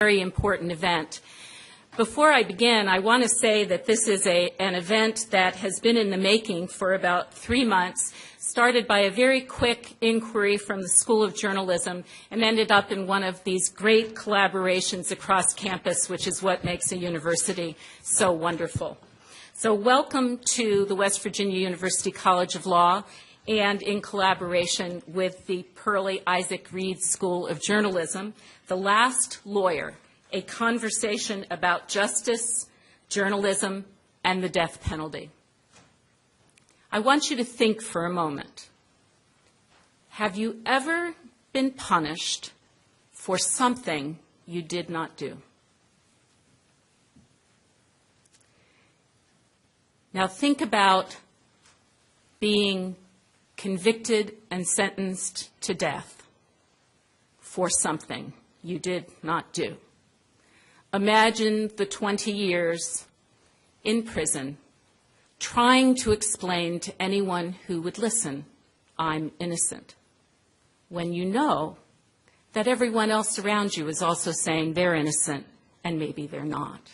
Very important event. Before I begin, I want to say that this is an event that has been in the making for about 3 months, started by a very quick inquiry from the School of Journalism and ended up in one of these great collaborations across campus, which is what makes a university so wonderful. So welcome to the West Virginia University College of Law, and in collaboration with the Pearlie Isaac Reed School of Journalism, The Last Lawyer, a conversation about justice, journalism, and the death penalty. I want you to think for a moment. Have you ever been punished for something you did not do? Now think about being convicted and sentenced to death for something you did not do. Imagine the 20 years in prison trying to explain to anyone who would listen, I'm innocent, when you know that everyone else around you is also saying they're innocent and maybe they're not.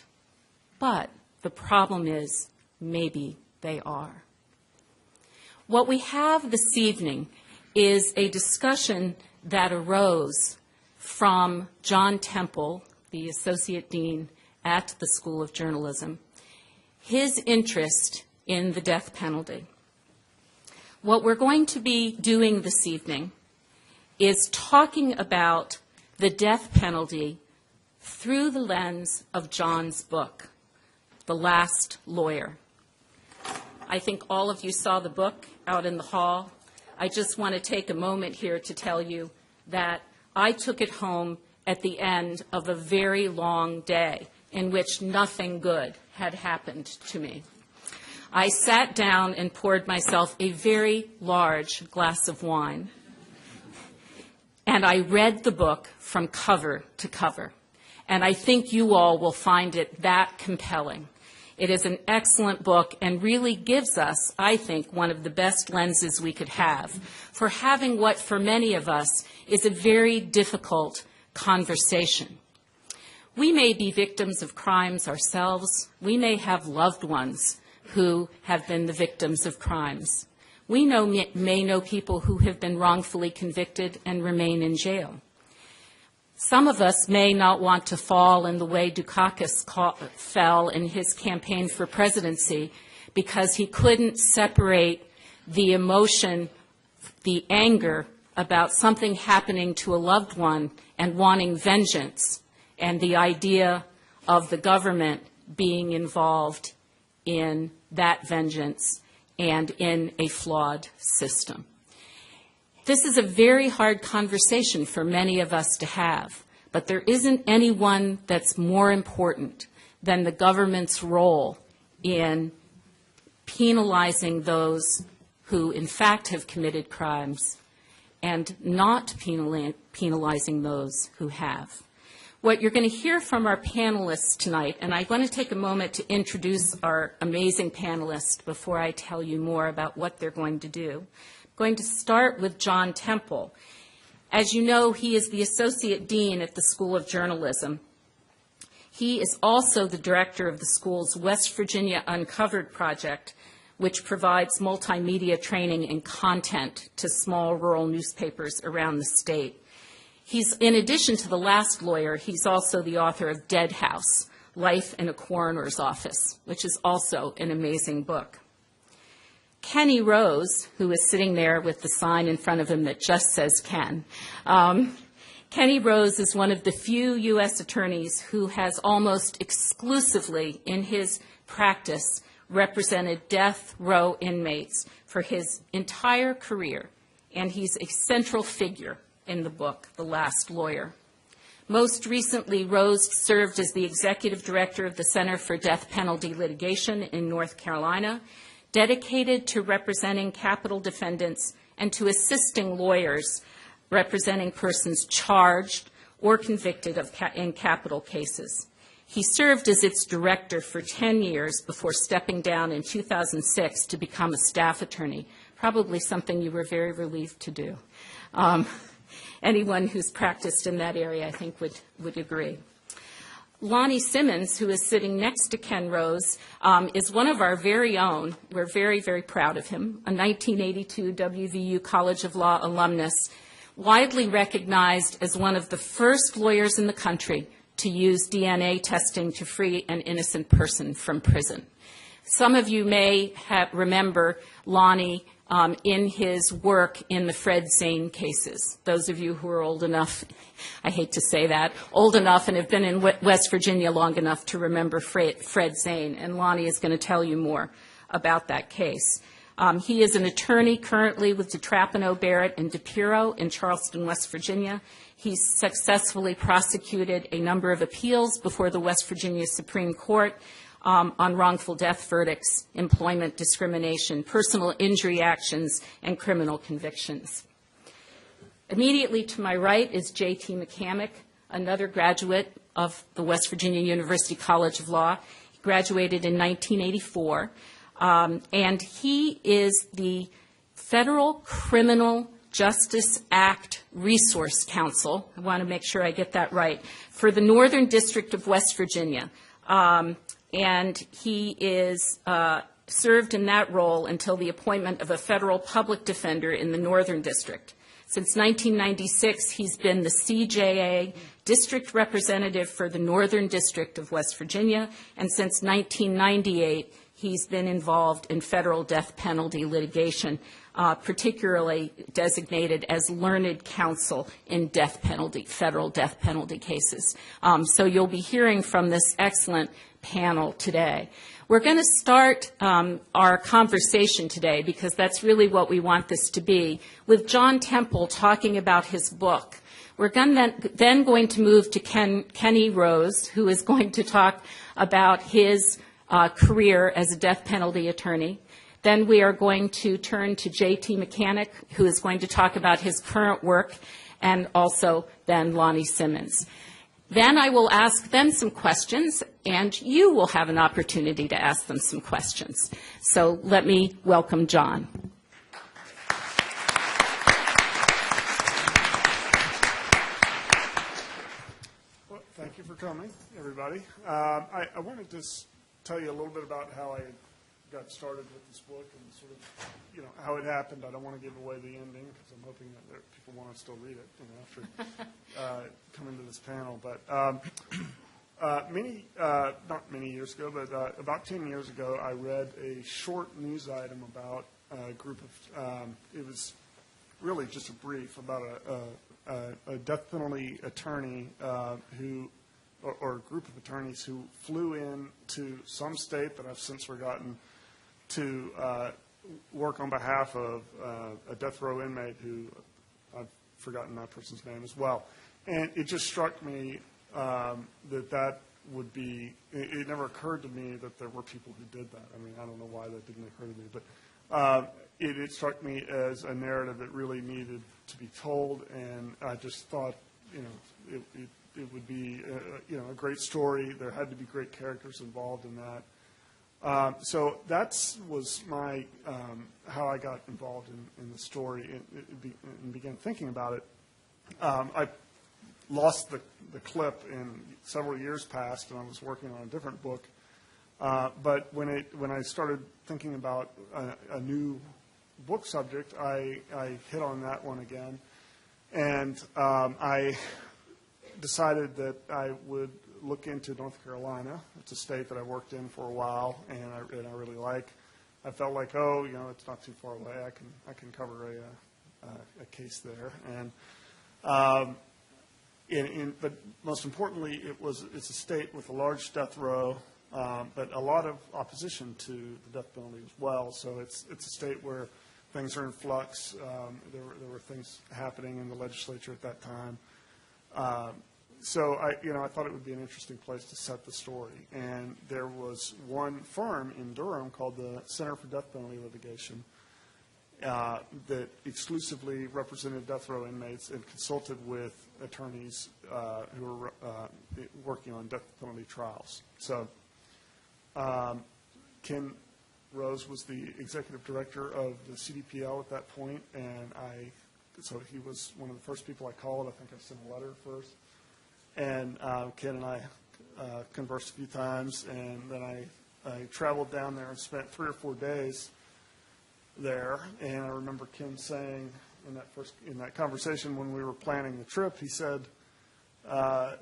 But the problem is maybe they are. What we have this evening is a discussion that arose from John Temple, the Associate Dean at the School of Journalism, his interest in the death penalty. What we're going to be doing this evening is talking about the death penalty through the lens of John's book, The Last Lawyer. I think all of you saw the book out in the hall. I just want to take a moment here to tell you that I took it home at the end of a very long day in which nothing good had happened to me. I sat down and poured myself a very large glass of wine, and I read the book from cover to cover. And I think you all will find it that compelling. It is an excellent book and really gives us, I think, one of the best lenses we could have for having what, for many of us, is a very difficult conversation. We may be victims of crimes ourselves. We may have loved ones who have been the victims of crimes. We may know people who have been wrongfully convicted and remain in jail. Some of us may not want to fall in the way Dukakis fell in his campaign for presidency because he couldn't separate the emotion, the anger about something happening to a loved one and wanting vengeance, and the idea of the government being involved in that vengeance and in a flawed system. This is a very hard conversation for many of us to have, but there isn't anyone that's more important than the government's role in penalizing those who in fact have committed crimes and not penalizing those who have. What you're going to hear from our panelists tonight, and I want to take a moment to introduce our amazing panelists before I tell you more about what they're going to do. Going to start with John Temple. As you know, he is the Associate Dean at the School of Journalism. He is also the director of the school's West Virginia Uncovered project, which provides multimedia training and content to small rural newspapers around the state. He's, in addition to The Last Lawyer, he's also the author of Dead House, Life in a Coroner's Office, which is also an amazing book. Kenny Rose, who is sitting there with the sign in front of him that just says Ken. Kenny Rose is one of the few U.S. attorneys who has almost exclusively in his practice represented death row inmates for his entire career, and he's a central figure in the book, The Last Lawyer. Most recently, Rose served as the executive director of the Center for Death Penalty Litigation in North Carolina, dedicated to representing capital defendants and to assisting lawyers representing persons charged or convicted in capital cases. He served as its director for 10 years before stepping down in 2006 to become a staff attorney, probably something you were very relieved to do. Anyone who's practiced in that area, I think, would agree. Lonnie Simmons, who is sitting next to Ken Rose, is one of our very own. We're very, very proud of him, a 1982 WVU College of Law alumnus, widely recognized as one of the first lawyers in the country to use DNA testing to free an innocent person from prison. Some of you may remember Lonnie in his work in the Fred Zane cases. Those of you who are old enough, I hate to say that, old enough and have been in West Virginia long enough to remember Fred Zane, and Lonnie is going to tell you more about that case. He is an attorney currently with DeTrapano, Barrett, and DePiro in Charleston, West Virginia. He's successfully prosecuted a number of appeals before the West Virginia Supreme Court on wrongful death verdicts, employment discrimination, personal injury actions, and criminal convictions. Immediately to my right is J.T. McCamick, another graduate of the West Virginia University College of Law. He graduated in 1984, and he is the Federal Criminal Justice Act Resource Counsel, I want to make sure I get that right, for the Northern District of West Virginia. And he is served in that role until the appointment of a federal public defender in the Northern District. Since 1996, he's been the CJA district representative for the Northern District of West Virginia, and since 1998, he's been involved in federal death penalty litigation, particularly designated as learned counsel in federal death penalty cases. So you'll be hearing from this excellent panel today. We're going to start our conversation today, because that's really what we want this to be, with John Temple talking about his book. We're then going to move to Kenny Rose, who is going to talk about his career as a death penalty attorney. Then we are going to turn to J.T. McCamick, who is going to talk about his current work, and also then Lonnie Simmons. Then I will ask them some questions, and you will have an opportunity to ask them some questions. So let me welcome John. Well, thank you for coming, everybody. I wanted to tell you a little bit about how I got started with this book and sort of, how it happened. I don't want to give away the ending, because I'm hoping that people want to still read it, after coming to this panel. But not many years ago, but about 10 years ago, I read a short news item about a group of, it was really just a brief about a death penalty attorney or a group of attorneys who flew in to some state that I've since forgotten to work on behalf of a death row inmate who I've forgotten that person's name as well. And it just struck me that would be, it never occurred to me that there were people who did that. I mean, I don't know why that didn't occur to me, but it struck me as a narrative that really needed to be told, and I just thought, it would be, a great story. There had to be great characters involved in that. So that was my how I got involved in the story and began thinking about it. I lost the clip in several years past, and I was working on a different book. But when I started thinking about a new book subject, I hit on that one again, and I decided that I would look into North Carolina. It's a state that I worked in for a while, and I really like. I felt like, it's not too far away. I can cover a case there, but most importantly, it's a state with a large death row, but a lot of opposition to the death penalty as well. So it's a state where things are in flux. There were things happening in the legislature at that time. So I thought it would be an interesting place to set the story. And there was one firm in Durham called the Center for Death Penalty Litigation that exclusively represented death row inmates and consulted with attorneys who were working on death penalty trials. So Ken Rose was the executive director of the CDPL at that point, and so he was one of the first people I called. I think I sent a letter first. And Ken and I conversed a few times, and then I traveled down there and spent 3 or 4 days there. And I remember Ken saying in that conversation when we were planning the trip, he said, where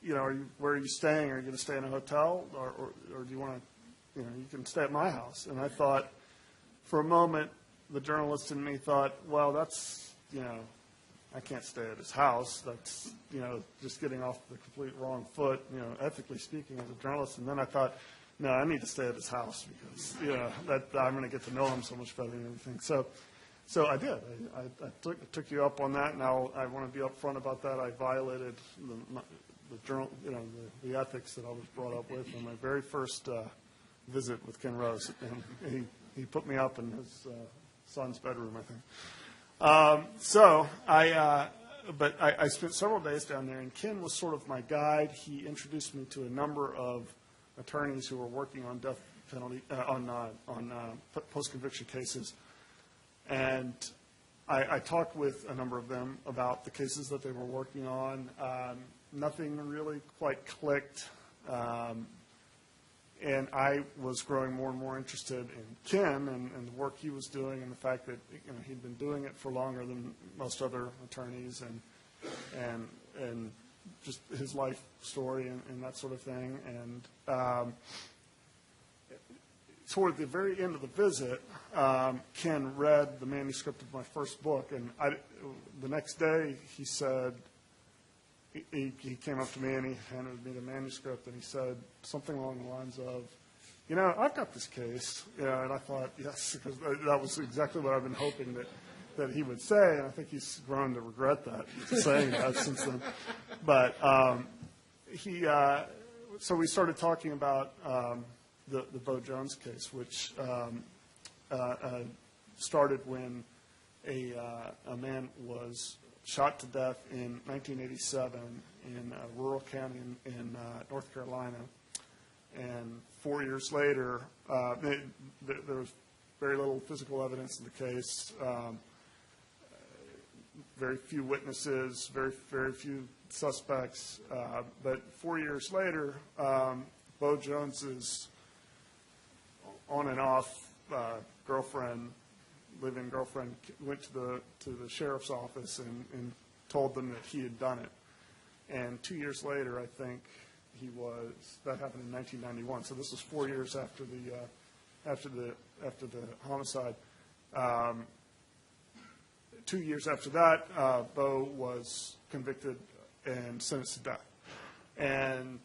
are you staying? Are you going to stay in a hotel, or do you want to, you can stay at my house? And I thought, for a moment, the journalist in me thought, well, that's, I can't stay at his house. That's, just getting off the complete wrong foot, ethically speaking, as a journalist. And then I thought, no, I need to stay at his house because, that I'm going to get to know him so much better and everything. So I did. I took you up on that. Now I want to be upfront about that. I violated the journal, the ethics that I was brought up with in my very first visit with Ken Rose, and he put me up in his son's bedroom, I think. But I spent several days down there, and Ken was sort of my guide. He introduced me to a number of attorneys who were working on death penalty on post-conviction cases, and I talked with a number of them about the cases that they were working on. Nothing really quite clicked, and I was growing more and more interested in Ken and the work he was doing, and the fact that he'd been doing it for longer than most other attorneys, and just his life story and that sort of thing. And toward the very end of the visit, Ken read the manuscript of my first book, and the next day he said, he came up to me and he handed me the manuscript, and he said something along the lines of, I've got this case. And I thought, yes, because that was exactly what I've been hoping that he would say, and I think he's grown to regret that, saying that since then. But so we started talking about the Bo Jones case, which started when a man was shot to death in 1987 in a rural county in North Carolina. And 4 years later, there was very little physical evidence in the case, very few witnesses, very few suspects. But 4 years later, Bo Jones's on and off live-in girlfriend went to the sheriff's office and told them that he had done it. And 2 years later, I think that happened in 1991. So this was 4 years after the homicide. 2 years after that, Bo was convicted and sentenced to death. And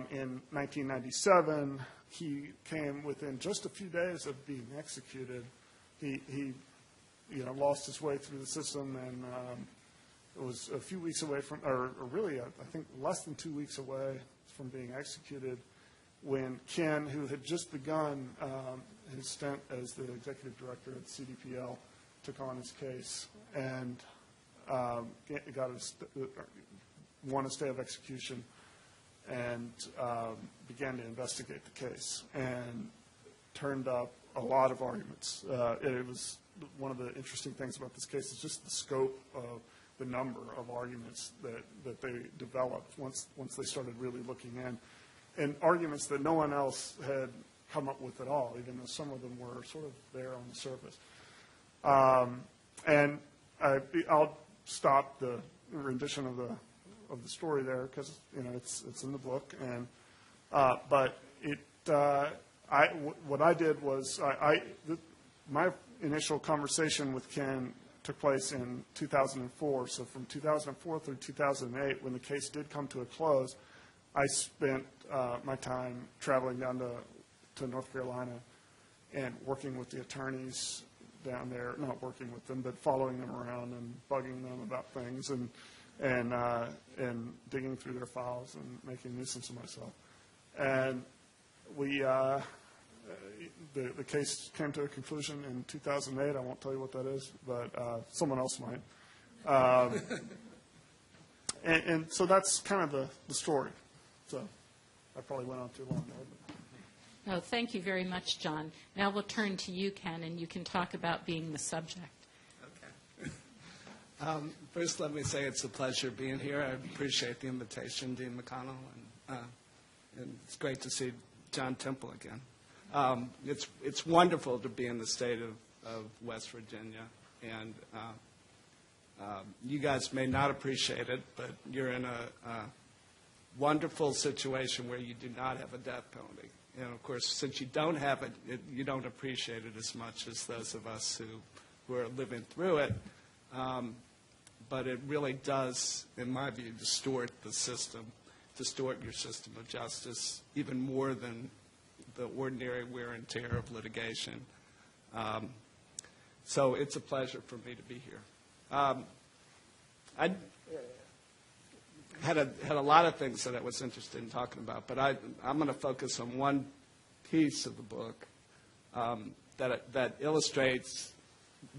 in 1997, he came within just a few days of being executed. He lost his way through the system, and it was a few weeks away from, or really, I think less than 2 weeks away from being executed, when Ken, who had just begun his stint as the executive director at CDPL, took on his case and won a stay of execution and began to investigate the case, and turned up a lot of arguments. It was one of the interesting things about this case is just the scope of the number of arguments that they developed once they started really looking in, and arguments that no one else had come up with at all, even though some of them were sort of there on the surface. And I'll stop the rendition of the story there because it's in the book, and but what I did was my initial conversation with Ken took place in 2004. So from 2004 through 2008, when the case did come to a close, I spent my time traveling down to North Carolina and working with the attorneys down there, not working with them, but following them around and bugging them about things and digging through their files and making a nuisance of myself. And the case came to a conclusion in 2008. I won't tell you what that is, but someone else might. And so that's kind of the story. So I probably went on too long there. No, thank you very much, John. Now we'll turn to you, Ken, and you can talk about being the subject. Okay. First, let me say it's a pleasure being here. I appreciate the invitation, Dean McConnell, and it's great to see John Temple again. It's wonderful to be in the state of West Virginia, and you guys may not appreciate it, but you're in a wonderful situation where you do not have a death penalty. And of course, since you don't have it, you don't appreciate it as much as those of us who are living through it. But it really does, in my view, distort the system, distort your system of justice even more than the ordinary wear and tear of litigation. So it's a pleasure for me to be here. I had a lot of things that I was interested in talking about, but I'm going to focus on one piece of the book that illustrates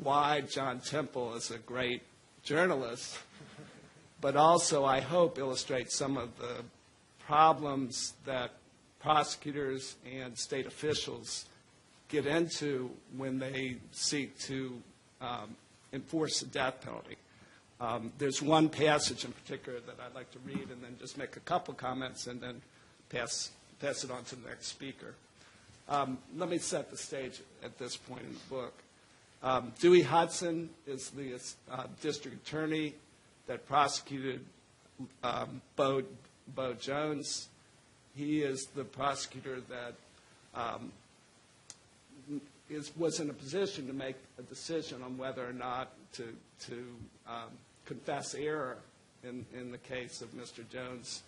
why John Temple is a great journalist, but also, I hope, illustrates some of the problems that prosecutors and state officials get into when they seek to enforce the death penalty. There's one passage in particular that I'd like to read and then just make a couple comments and then pass it on to the next speaker. Let me set the stage at this point in the book. Dewey Hudson is the district attorney that prosecuted Bo Jones. He is the prosecutor that was in a position to make a decision on whether or not to confess error in the case of Mr. Jones.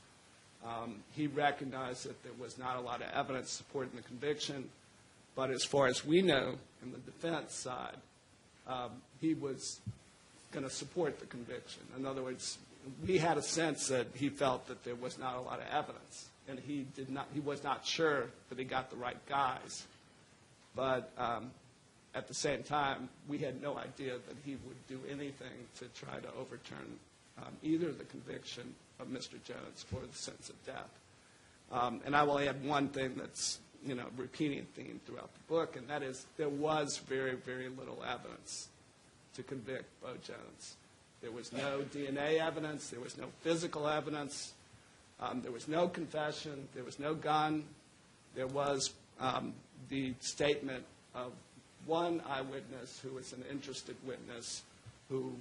He recognized that there was not a lot of evidence supporting the conviction, but as far as we know, in the defense side, he was going to support the conviction. In other words, we had a sense that he felt that there was not a lot of evidence, and he was not sure that he got the right guys. But at the same time, we had no idea that he would do anything to try to overturn either the conviction of Mr. Jones or the sentence of death. And I will add one thing that's repeating theme throughout the book, and that is there was very, very little evidence to convict Bo Jones. There was no DNA evidence. There was no physical evidence. There was no confession. There was no gun. There was the statement of one eyewitness who was an interested witness who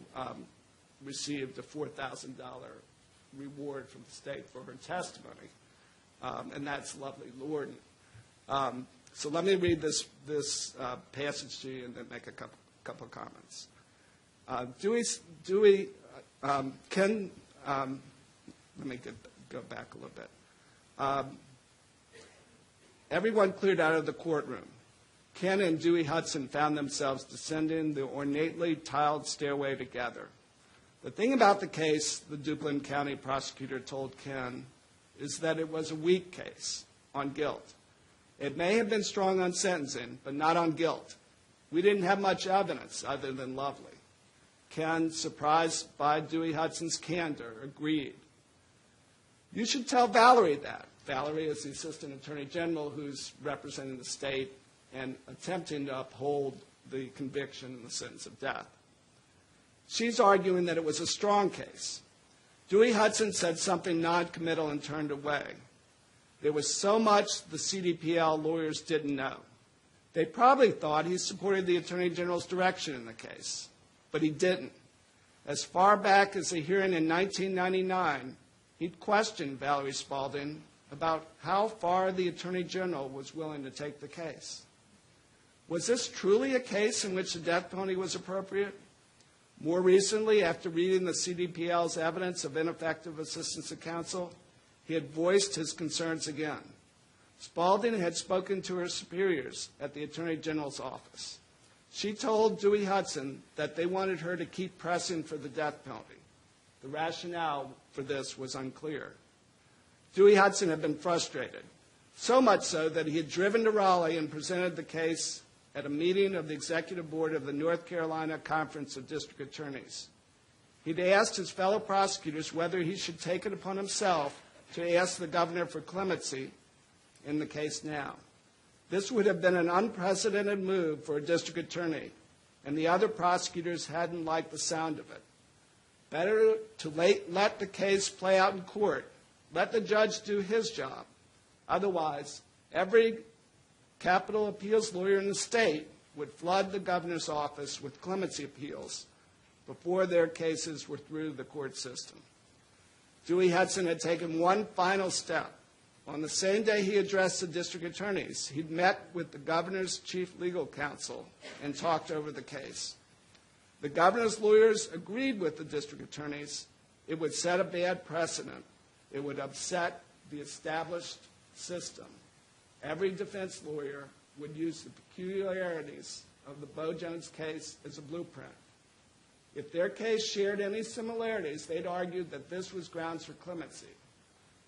received a $4,000 reward from the state for her testimony, and that's Lovely Lorden. So let me read this passage to you and then make a couple of comments. Dewey let me go back a little bit. Everyone cleared out of the courtroom. Ken and Dewey Hudson found themselves descending the ornately tiled stairway together. The thing about the case, the Duplin County prosecutor told Ken, is that it was a weak case on guilt. It may have been strong on sentencing, but not on guilt. We didn't have much evidence other than Lovely. Ken, surprised by Dewey Hudson's candor, agreed. You should tell Valerie that. Valerie is the assistant attorney general who's representing the state and attempting to uphold the conviction and the sentence of death. She's arguing that it was a strong case. Dewey Hudson said something non-committal and turned away. There was so much the CDPL lawyers didn't know. They probably thought he supported the Attorney General's direction in the case, but he didn't. As far back as a hearing in 1999, he'd questioned Valerie Spalding about how far the Attorney General was willing to take the case. Was this truly a case in which the death penalty was appropriate? More recently, after reading the CDPL's evidence of ineffective assistance of counsel, he had voiced his concerns again. Spalding had spoken to her superiors at the Attorney General's office. She told Dewey Hudson that they wanted her to keep pressing for the death penalty. The rationale for this was unclear. Dewey Hudson had been frustrated, so much so that he had driven to Raleigh and presented the case at a meeting of the executive board of the North Carolina Conference of District Attorneys. He'd asked his fellow prosecutors whether he should take it upon himself to ask the governor for clemency in the case now. This would have been an unprecedented move for a district attorney, and the other prosecutors hadn't liked the sound of it. Better to let the case play out in court Let the judge do his job. Otherwise, every capital appeals lawyer in the state would flood the governor's office with clemency appeals before their cases were through the court system. Dewey Hudson had taken one final step. On the same day he addressed the district attorneys, he'd met with the governor's chief legal counsel and talked over the case. The governor's lawyers agreed with the district attorneys. It would set a bad precedent. It would upset the established system. Every defense lawyer would use the peculiarities of the Bo Jones case as a blueprint. If their case shared any similarities, they'd argued that this was grounds for clemency.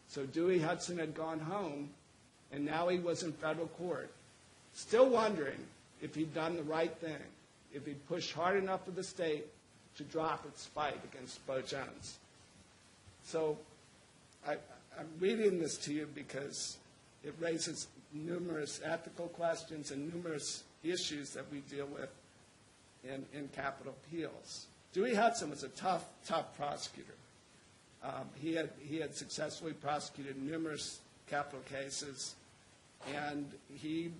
So Dewey Hudson had gone home, and now he was in federal court, still wondering if he'd done the right thing, if he'd pushed hard enough for the state to drop its fight against Bo Jones. So I'm reading this to you because it raises numerous ethical questions and numerous issues that we deal with in capital appeals. Dewey Hudson was a tough prosecutor. He had successfully prosecuted numerous capital cases, and he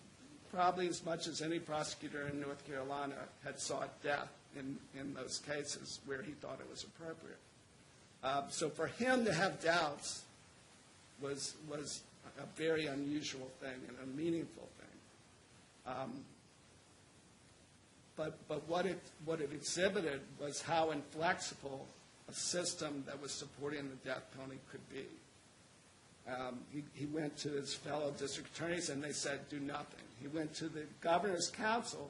probably, as much as any prosecutor in North Carolina, had sought death in those cases where he thought it was appropriate. So for him to have doubts was a very unusual thing and a meaningful thing. But what it exhibited was how inflexible a system that was supporting the death penalty could be. He went to his fellow district attorneys, and they said, do nothing. He went to the governor's counsel,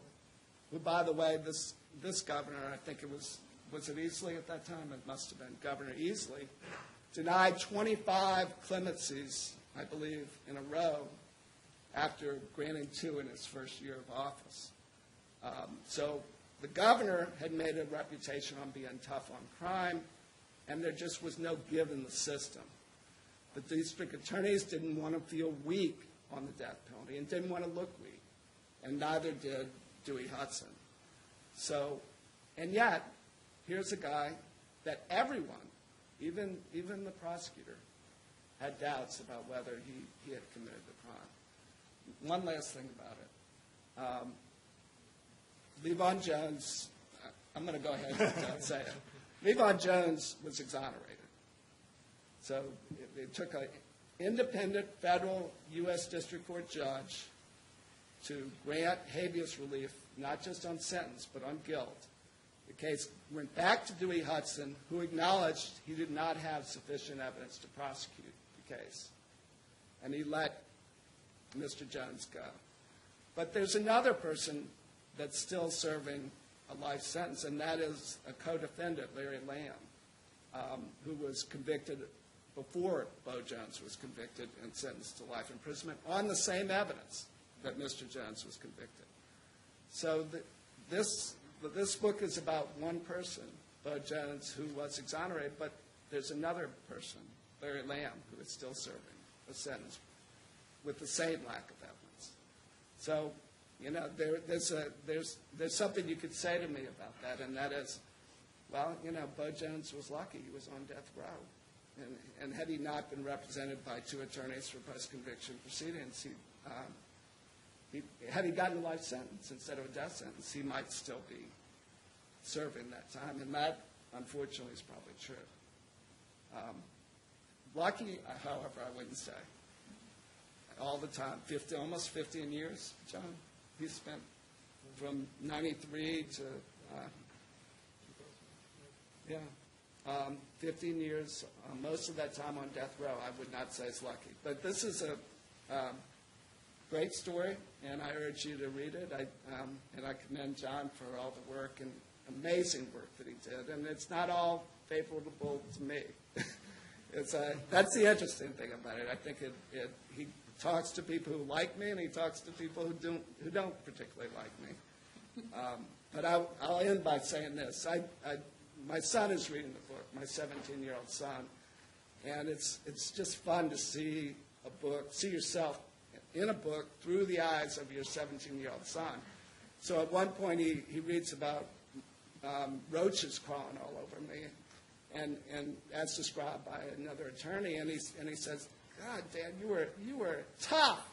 who, by the way, this governor, I think it was it Easley at that time? It must have been Governor Easley, denied 25 clemencies, I believe, in a row after granting 2 in his first year of office. So the governor had made a reputation on being tough on crime, and there just was no give in the system. The district attorneys didn't want to feel weak on the death penalty and didn't want to look weak, and neither did Dewey Hudson. So, and yet, here's a guy that everyone, even the prosecutor, had doubts about whether he had committed the crime. One last thing about it. Levon Jones, I'm going to go ahead and say it. Levon Jones was exonerated. So it took an independent federal U.S. District Court judge to grant habeas relief, not just on sentence, but on guilt. The case went back to Dewey Hudson, who acknowledged he did not have sufficient evidence to prosecute the case. And he let Mr. Jones go. But there's another person that's still serving a life sentence, and that is a co-defendant, Larry Lamb, who was convicted before Bo Jones was convicted and sentenced to life imprisonment on the same evidence that Mr. Jones was convicted. So this book is about one person, Bo Jones, who was exonerated, but there's another person, Larry Lamb, who is still serving a sentence with the same lack of evidence. So, you know, there's something you could say to me about that, and that is, well, you know, Bo Jones was lucky. He was on death row. And had he not been represented by 2 attorneys for post-conviction proceedings, had he gotten a life sentence instead of a death sentence, he might still be serving that time. And that, unfortunately, is probably true. Lucky, however, I wouldn't say. All the time, almost 15 years, John, he spent from 93 to, 15 years, most of that time on death row. I would not say it's lucky. But this is a great story, and I urge you to read it. And I commend John for all the work and amazing work that he did. And it's not all favorable to me. That's the interesting thing about it. I think he talks to people who like me, and he talks to people who don't particularly like me. But I'll end by saying this. My son is reading the book, my 17-year-old son, and it's just fun to see a book, see yourself in a book through the eyes of your 17-year-old son. So at one point he reads about roaches crawling all over me, and as described by another attorney, and he says, "God, Dan, you were tough."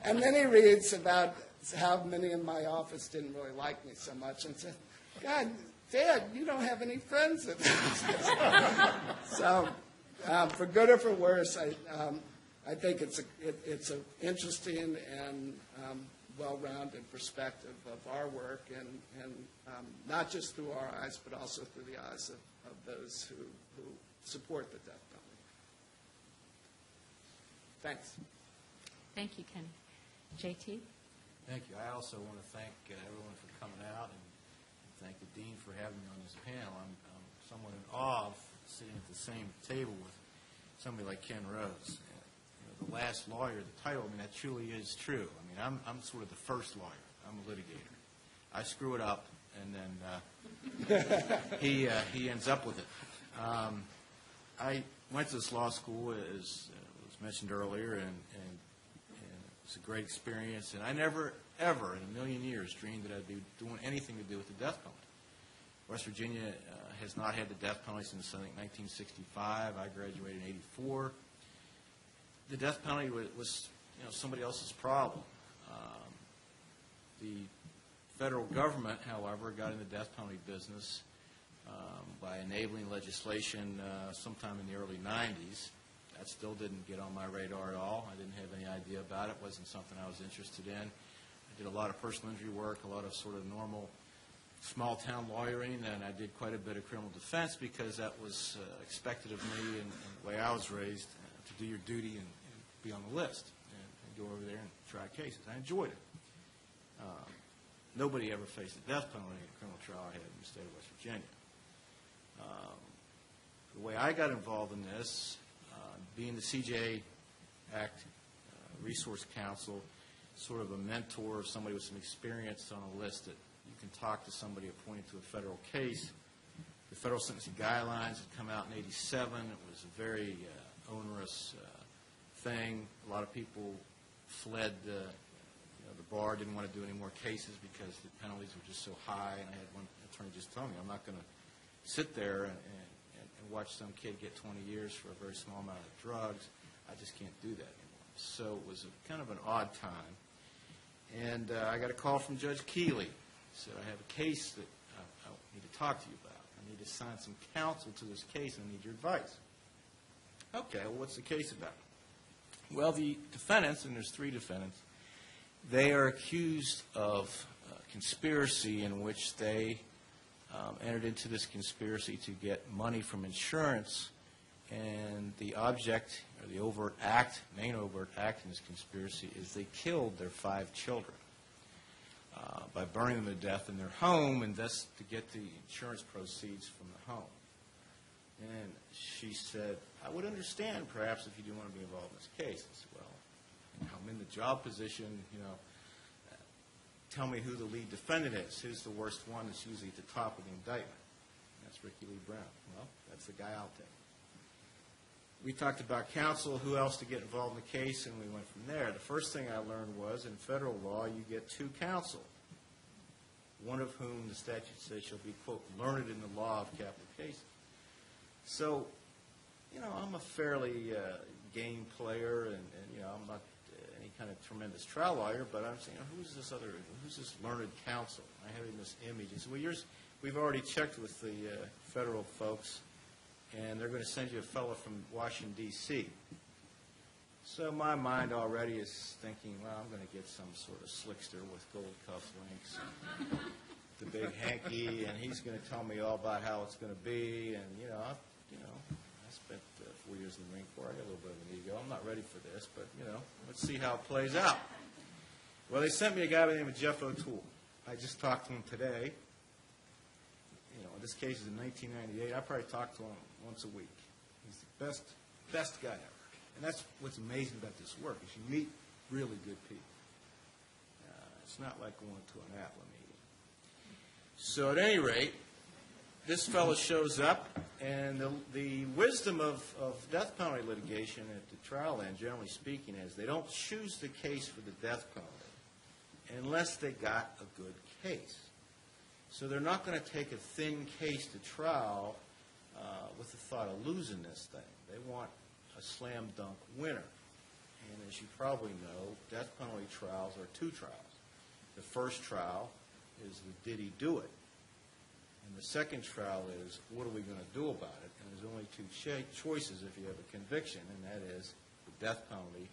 And then he reads about how many in my office didn't really like me so much, and said, "God, Dad, you don't have any friends in this." So, for good or for worse, I think it's an interesting and well-rounded perspective of our work, and not just through our eyes, but also through the eyes of those who support the death penalty. Thanks. Thank you, Kenny. JT? Thank you. I also want to thank everyone for coming out, and thank the Dean for having me on this panel. I'm somewhat in awe of sitting at the same table with somebody like Ken Rose. The last lawyer, the title, I mean, that truly is true. I mean, I'm sort of the first lawyer. I'm a litigator. I screw it up, and then he ends up with it. I went to this law school, as was mentioned earlier, and it's a great experience. And I never, ever in a million years dreamed that I'd be doing anything to do with the death penalty. West Virginia has not had the death penalty since, I think, 1965. I graduated in '84. The death penalty was somebody else's problem. The federal government, however, got in the death penalty business by enabling legislation sometime in the early 90s. That still didn't get on my radar at all. I didn't have any idea about it. It wasn't something I was interested in. I did a lot of personal injury work, a lot of sort of normal small-town lawyering, and I did quite a bit of criminal defense because that was expected of me and the way I was raised, to do your duty and be on the list and go over there and try cases. I enjoyed it. Nobody ever faced a death penalty in a criminal trial I had in the state of West Virginia. The way I got involved in this, being the CJ Act Resource Council, sort of a mentor, somebody with some experience on a list that you can talk to somebody appointed to a federal case. The federal sentencing guidelines had come out in '87. It was a very onerous thing. A lot of people fled the bar, didn't want to do any more cases because the penalties were just so high. And I had one attorney just tell me, I'm not going to sit there and watch some kid get 20 years for a very small amount of drugs. I just can't do that anymore. So it was kind of an odd time. And I got a call from Judge Keeley. He said, I have a case that I need to talk to you about. I need to assign some counsel to this case, and I need your advice. Okay, well, what's the case about? Well, the defendants, and there's 3 defendants, they are accused of conspiracy in which they entered into this conspiracy to get money from insurance, and the object, or the overt act, main overt act in this conspiracy is they killed their 5 children by burning them to death in their home, and thus to get the insurance proceeds from the home. And she said, I would understand perhaps if you do want to be involved in this case. I said, well, I'm in the job position, tell me who the lead defendant is. Who's the worst one that's usually at the top of the indictment? That's Ricky Lee Brown. Well, that's the guy I'll take. We talked about counsel, who else to get involved in the case, and we went from there. The first thing I learned was in federal law you get 2 counsel, one of whom the statute says shall be, quote, learned in the law of capital cases. So, I'm a fairly game player, and I'm not any kind of tremendous trial lawyer, but I'm saying, who's this learned counsel? I have this image. And so, we've already checked with the federal folks, and they're going to send you a fellow from Washington, D.C. So my mind already is thinking, well, I'm going to get some sort of slickster with gold cufflinks, the big hanky, and he's going to tell me all about how it's going to be. And, I spent 4 years in the Marine Corps. I got a little bit of an ego. I'm not ready for this, but, let's see how it plays out. Well, they sent me a guy by the name of Jeff O'Toole. I just talked to him today. This case is in 1998. I probably talk to him once a week. He's the best guy ever. And that's what's amazing about this work, is you meet really good people. It's not like going to an ATLA meeting. So at any rate, this fellow shows up, and the wisdom of death penalty litigation at the trial end, generally speaking, is they don't choose the case for the death penalty unless they got a good case. So they're not going to take a thin case to trial with the thought of losing this thing. They want a slam dunk winner. And as you probably know, death penalty trials are two trials. The first trial is the did he do it? And the second trial is what are we going to do about it? And there's only two choices if you have a conviction, and that is the death penalty,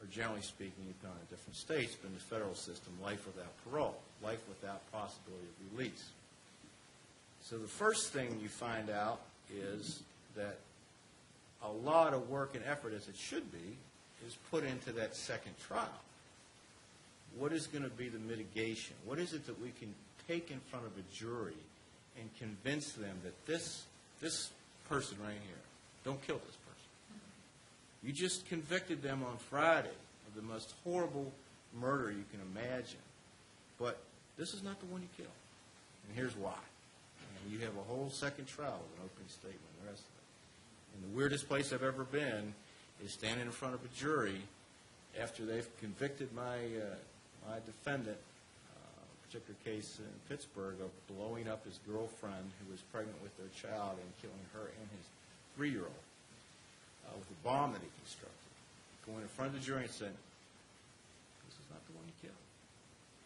or generally speaking, you've gone in different states, but in the federal system, life without parole, life without possibility of release. So the first thing you find out is that a lot of work and effort, as it should be, is put into that second trial. What is going to be the mitigation? What is it that we can take in front of a jury and convince them that this person right here, don't kill this person. You just convicted them on Friday of the most horrible murder you can imagine, but this is not the one you killed. And here's why. And you have a whole second trial with an opening statement and the rest of it. And the weirdest place I've ever been is standing in front of a jury after they've convicted my defendant, a particular case in Pittsburgh, of blowing up his girlfriend who was pregnant with their child and killing her and his 3-year-old with a bomb that he constructed. Going in front of the jury and saying, this is not the one you killed.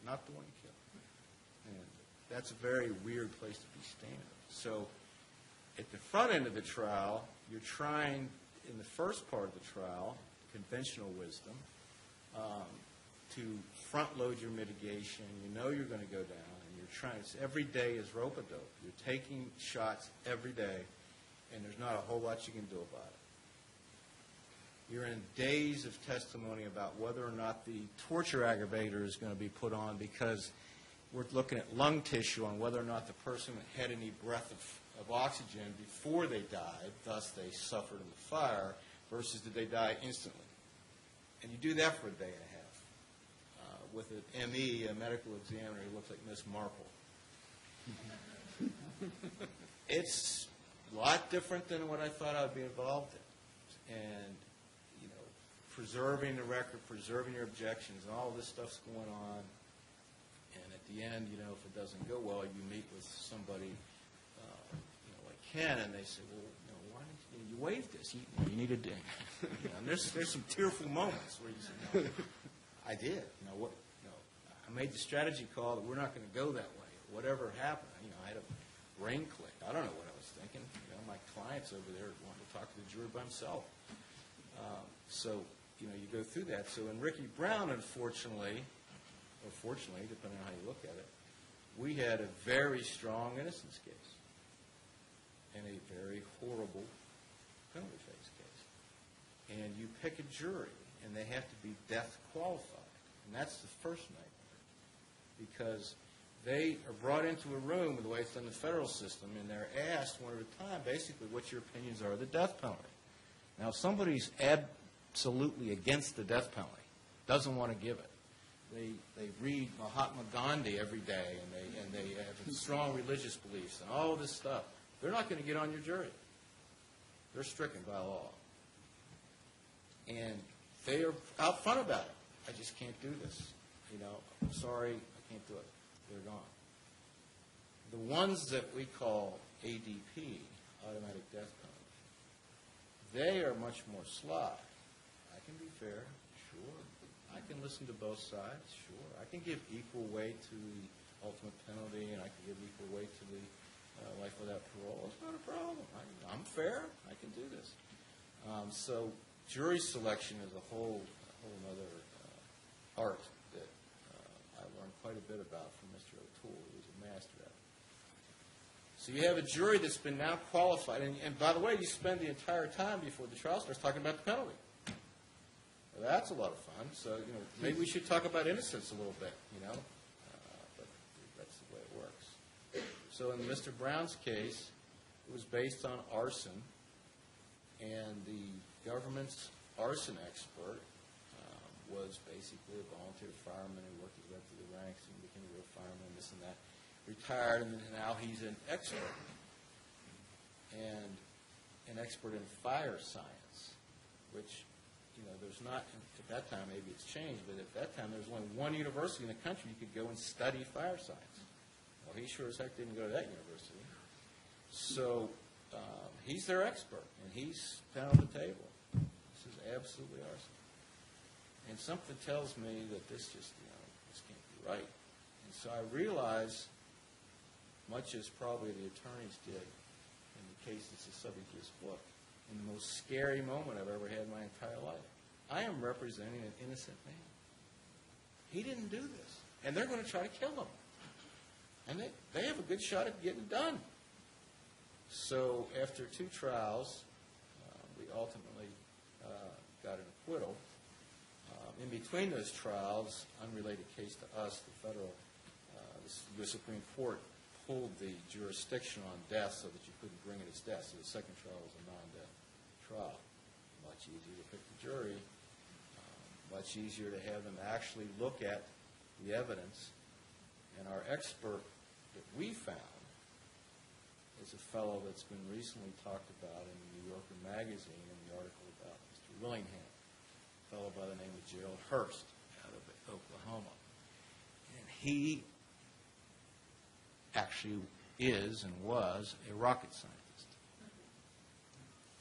Not the one you killed. And that's a very weird place to be standing. So at the front end of the trial, you're trying, in the first part of the trial, conventional wisdom, to front-load your mitigation. You know you're going to go down, and you're trying. Every day is rope-a-dope. You're taking shots every day, and there's not a whole lot you can do about it. You're in days of testimony about whether or not the torture aggravator is going to be put on, because we're looking at lung tissue on whether or not the person had any breath of oxygen before they died, thus they suffered in the fire, versus did they die instantly. And you do that for a day and a half with an ME, a medical examiner who looks like Miss Marple. It's a lot different than what I thought I would be involved in. And, you know, preserving the record, preserving your objections, and all this stuff's going on. And at the end, you know, if it doesn't go well, you meet with somebody, you know, like Ken, and they say, well, you know, why didn't you waive this? You needed to. You know, and there's some tearful moments where you say, no, I did. You know what? You know, I made the strategy call that we're not going to go that way. Whatever happened, you know, I had a brain click. I don't know what I was thinking. You know, my client's over there wanting to talk to the jury by himself. So, you know, you go through that. So in Ricky Brown, unfortunately, or fortunately, depending on how you look at it, we had a very strong innocence case and a very horrible penalty phase case. And you pick a jury, and they have to be death qualified. And that's the first nightmare, because they are brought into a room with the way it's done in the federal system, and they're asked one at a time basically what your opinions are of the death penalty. Now, if somebody's absolutely against the death penalty, doesn't want to give it, they read Mahatma Gandhi every day, and they have strong religious beliefs and all this stuff, they're not going to get on your jury. They're stricken by law. And they are out front about it. I just can't do this. You know, I'm sorry, I can't do it. They're gone. The ones that we call ADP, automatic death penalty, they are much more sly. I can be fair, sure. I can listen to both sides, sure. I can give equal weight to the ultimate penalty, and I can give equal weight to the life without parole. It's not a problem. I'm fair. I can do this. So jury selection is a whole other art that I learned quite a bit about from Mr. O'Toole, who was a master at it. So you have a jury that's been now qualified, and by the way, you spend the entire time before the trial starts talking about the penalty. Well, that's a lot of fun. So, you know, maybe we should talk about innocence a little bit, you know. But that's the way it works. So in Mr. Brown's case, it was based on arson, and the government's arson expert was basically a volunteer fireman who worked his way through the ranks and became a real fireman, this and that, retired, and now he's an expert, and an expert in fire science, which, you know, there's not, at that time, maybe it's changed, but at that time, there was only one university in the country you could go and study fire science. Well, he sure as heck didn't go to that university. So he's their expert, and he's pounded on the table. This is absolutely arson. And something tells me that this just, this can't be right. And so I realize, much as probably the attorneys did in the case that's the subject of this book, in the most scary moment I've ever had in my entire life, I am representing an innocent man. He didn't do this. And they're going to try to kill him. And they have a good shot at getting it done. So after 2 trials, we ultimately got an acquittal. In between those trials, unrelated case to us, the U.S. Supreme Court pulled the jurisdiction on death so that you couldn't bring it as death. So the second trial was a non-death trial. Much easier to pick the jury. Much easier to have them actually look at the evidence. And our expert that we found is a fellow that's been recently talked about in the New Yorker magazine in the article about Mr. Willingham, a fellow by the name of Gerald Hurst out of Oklahoma. And he actually is and was a rocket scientist.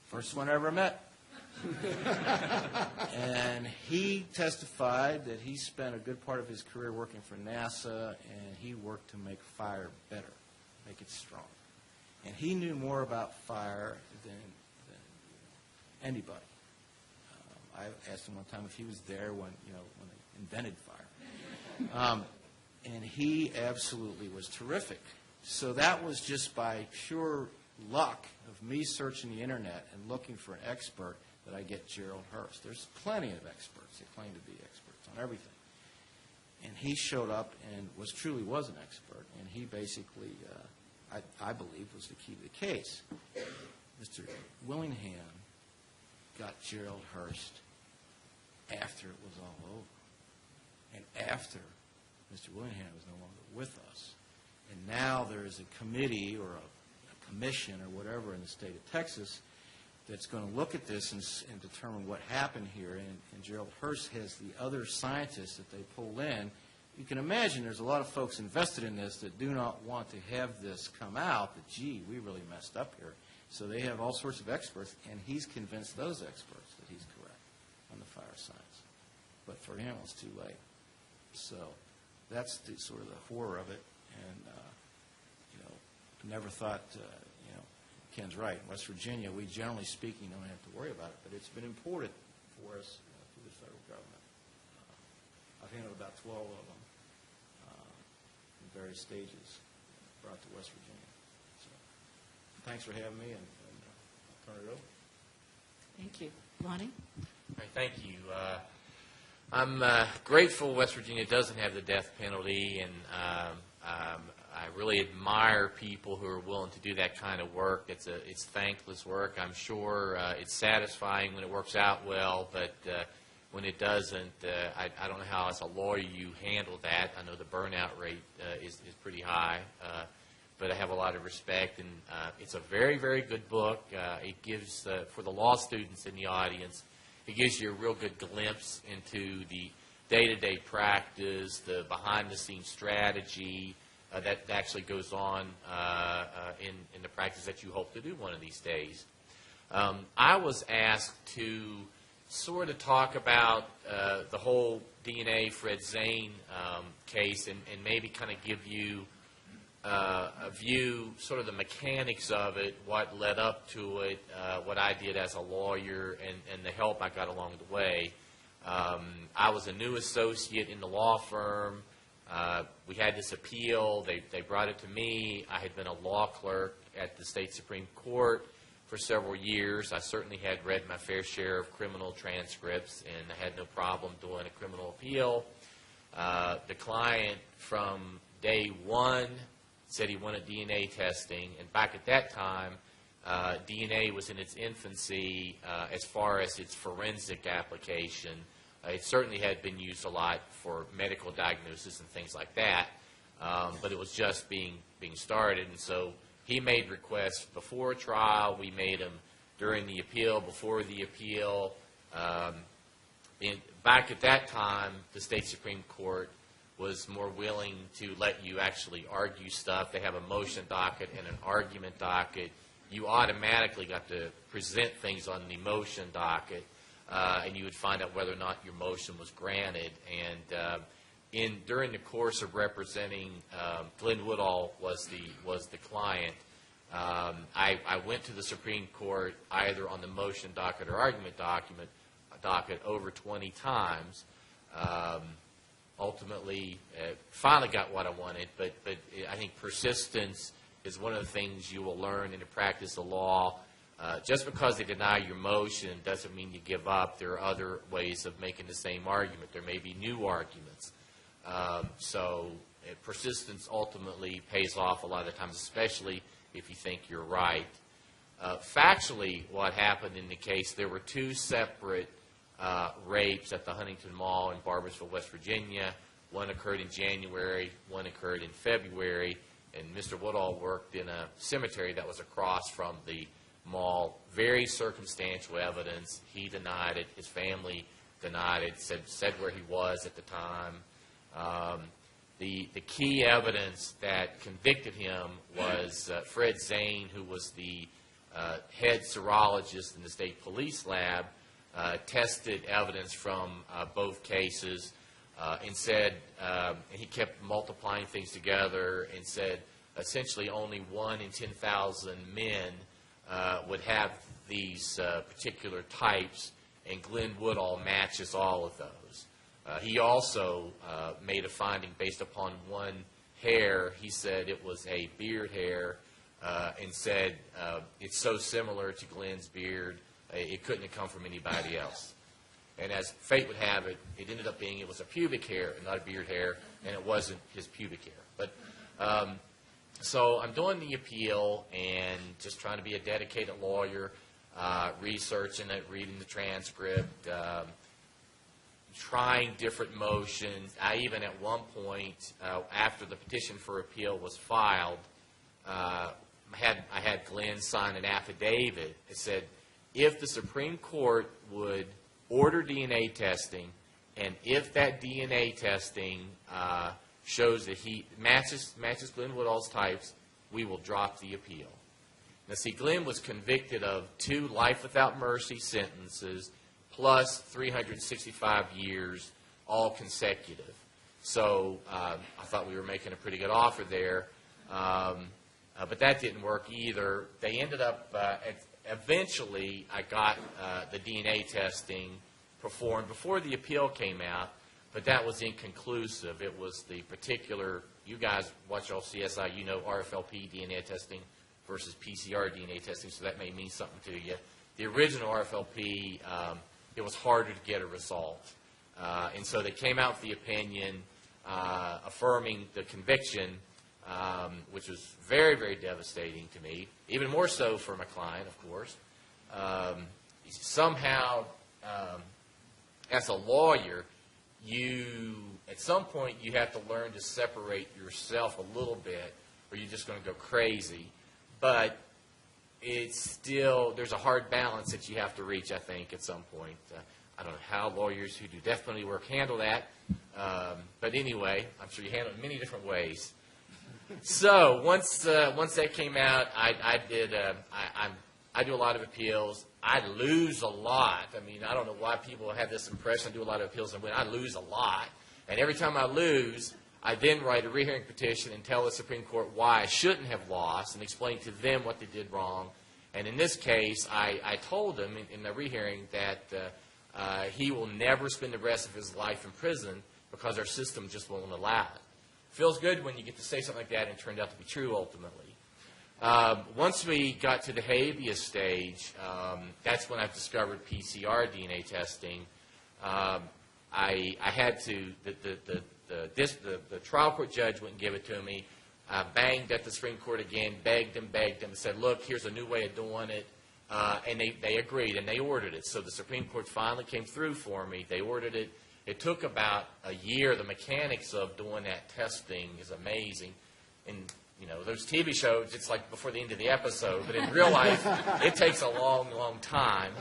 First one I ever met. And he testified that he spent a good part of his career working for NASA, and he worked to make fire better, make it strong. And he knew more about fire than anybody. I asked him one time if he was there when they invented fire. And he absolutely was terrific. So that was just by pure luck of me searching the internet and looking for an expert that I get Gerald Hurst. There's plenty of experts that claim to be experts on everything. And he showed up and truly was an expert. And he basically, I believe, was the key to the case. Mr. Willingham got Gerald Hurst after it was all over. And after Mr. Willingham was no longer with us. And now there is a committee or a commission or whatever in the state of Texas that's going to look at this and determine what happened here. And Gerald Hurst has the other scientists that they pull in. You can imagine there's a lot of folks invested in this that do not want to have this come out, that, gee, we really messed up here. So they have all sorts of experts, and he's convinced those experts that he's correct on the fire science. But for him, it's too late. So that's the sort of the horror of it. And, never thought, Ken's right. In West Virginia, we generally speaking don't have to worry about it, but it's been imported for us through the federal government. I've handled about 12 of them in various stages brought to West Virginia. So thanks for having me, and I'll turn it over. Thank you. Lonnie? All right, thank you. I'm grateful West Virginia doesn't have the death penalty, and I really admire people who are willing to do that kind of work. It's thankless work. I'm sure it's satisfying when it works out well, but when it doesn't, I don't know how as a lawyer you handle that. I know the burnout rate is pretty high, but I have a lot of respect, and it's a very, very good book. It gives, for the law students in the audience, it gives you a real good glimpse into the day-to-day practice, the behind-the-scenes strategy, that actually goes on in the practice that you hope to do one of these days. I was asked to sort of talk about the whole DNA Fred Zane case and maybe kind of give you a view, sort of the mechanics of it, what led up to it, what I did as a lawyer, and the help I got along the way. I was a new associate in the law firm. We had this appeal. They brought it to me. I had been a law clerk at the state Supreme Court for several years. I certainly had read my fair share of criminal transcripts, and I had no problem doing a criminal appeal. The client from day one said he wanted DNA testing, and back at that time, DNA was in its infancy as far as its forensic application. It certainly had been used a lot for medical diagnosis and things like that, but it was just being started. And so he made requests before trial. We made them during the appeal, before the appeal. Back at that time, the state Supreme Court was more willing to let you actually argue stuff. They have a motion docket and an argument docket. you automatically got to present things on the motion docket, and you would find out whether or not your motion was granted. And during the course of representing Glenn Woodall was the client, I went to the Supreme Court either on the motion docket or argument docket over 20 times. Ultimately, finally got what I wanted, but I think persistence is one of the things you will learn in the practice of law. Just because they deny your motion doesn't mean you give up. There are other ways of making the same argument. There may be new arguments. So persistence ultimately pays off a lot of the times, especially if you think you're right. Factually, what happened in the case, there were two separate rapes at the Huntington Mall in Barboursville, West Virginia. One occurred in January, one occurred in February, and Mr. Woodall worked in a cemetery that was across from the mall. Very circumstantial evidence. He denied it. His family denied it, said where he was at the time. The key evidence that convicted him was Fred Zane, who was the head serologist in the state police lab, tested evidence from both cases and said, and he kept multiplying things together and said essentially only 1 in 10,000 men would have these particular types, and Glenn Woodall matches all of those. He also made a finding based upon one hair. He said it was a beard hair and said it's so similar to Glenn's beard, it couldn't have come from anybody else. And as fate would have it, it ended up being it was a pubic hair and not a beard hair, and it wasn't his pubic hair. But so I'm doing the appeal and just trying to be a dedicated lawyer, researching it, reading the transcript, trying different motions. I even at one point, after the petition for appeal was filed, I had Glenn sign an affidavit. It said, if the Supreme Court would order DNA testing, and if that DNA testing shows that he matches Glenn Woodall's types, we will drop the appeal. Now, see, Glenn was convicted of 2 life without mercy sentences plus 365 years, all consecutive. So I thought we were making a pretty good offer there. But that didn't work either. They ended up, eventually, I got the DNA testing performed before the appeal came out, but that was inconclusive. It was the particular, you guys watch all CSI, you know RFLP DNA testing versus PCR DNA testing, so that may mean something to you. The original RFLP, it was harder to get a result. And so they came out with the opinion affirming the conviction, which was very, very devastating to me, even more so for my client, of course. Somehow, as a lawyer, at some point, you have to learn to separate yourself a little bit, or you're just going to go crazy. But it's still, there's a hard balance that you have to reach, I think, at some point. I don't know how lawyers who do death penalty work handle that. But anyway, I'm sure you handle it in many different ways. So once that came out, I do a lot of appeals. I lose a lot. I mean, I don't know why people have this impression I do a lot of appeals and win. I lose a lot. And every time I lose, I then write a rehearing petition and tell the Supreme Court why I shouldn't have lost and explain to them what they did wrong. And in this case, I told him in the rehearing that he will never spend the rest of his life in prison because our system just won't allow it. Feels good when you get to say something like that and it turned out to be true ultimately. Once we got to the habeas stage, that's when I've discovered PCR DNA testing. I had to, the trial court judge wouldn't give it to me. I banged at the Supreme Court again, begged them, and said, look, here's a new way of doing it. And they agreed, and they ordered it. So the Supreme Court finally came through for me. They ordered it. It took about a year. The mechanics of doing that testing is amazing. And, you know, those TV shows, it's like before the end of the episode. But in real life, it takes a long, long time.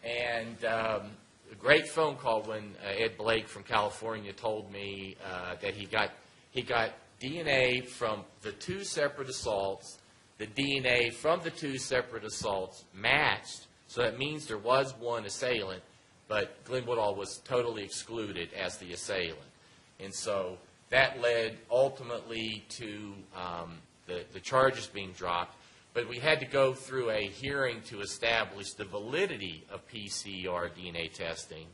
And a great phone call when Ed Blake from California told me that he got DNA from the 2 separate assaults the DNA from the two separate assaults matched, so that means there was one assailant, but Glenn Woodall was totally excluded as the assailant. And so that led ultimately to the charges being dropped. But we had to go through a hearing to establish the validity of PCR DNA testing.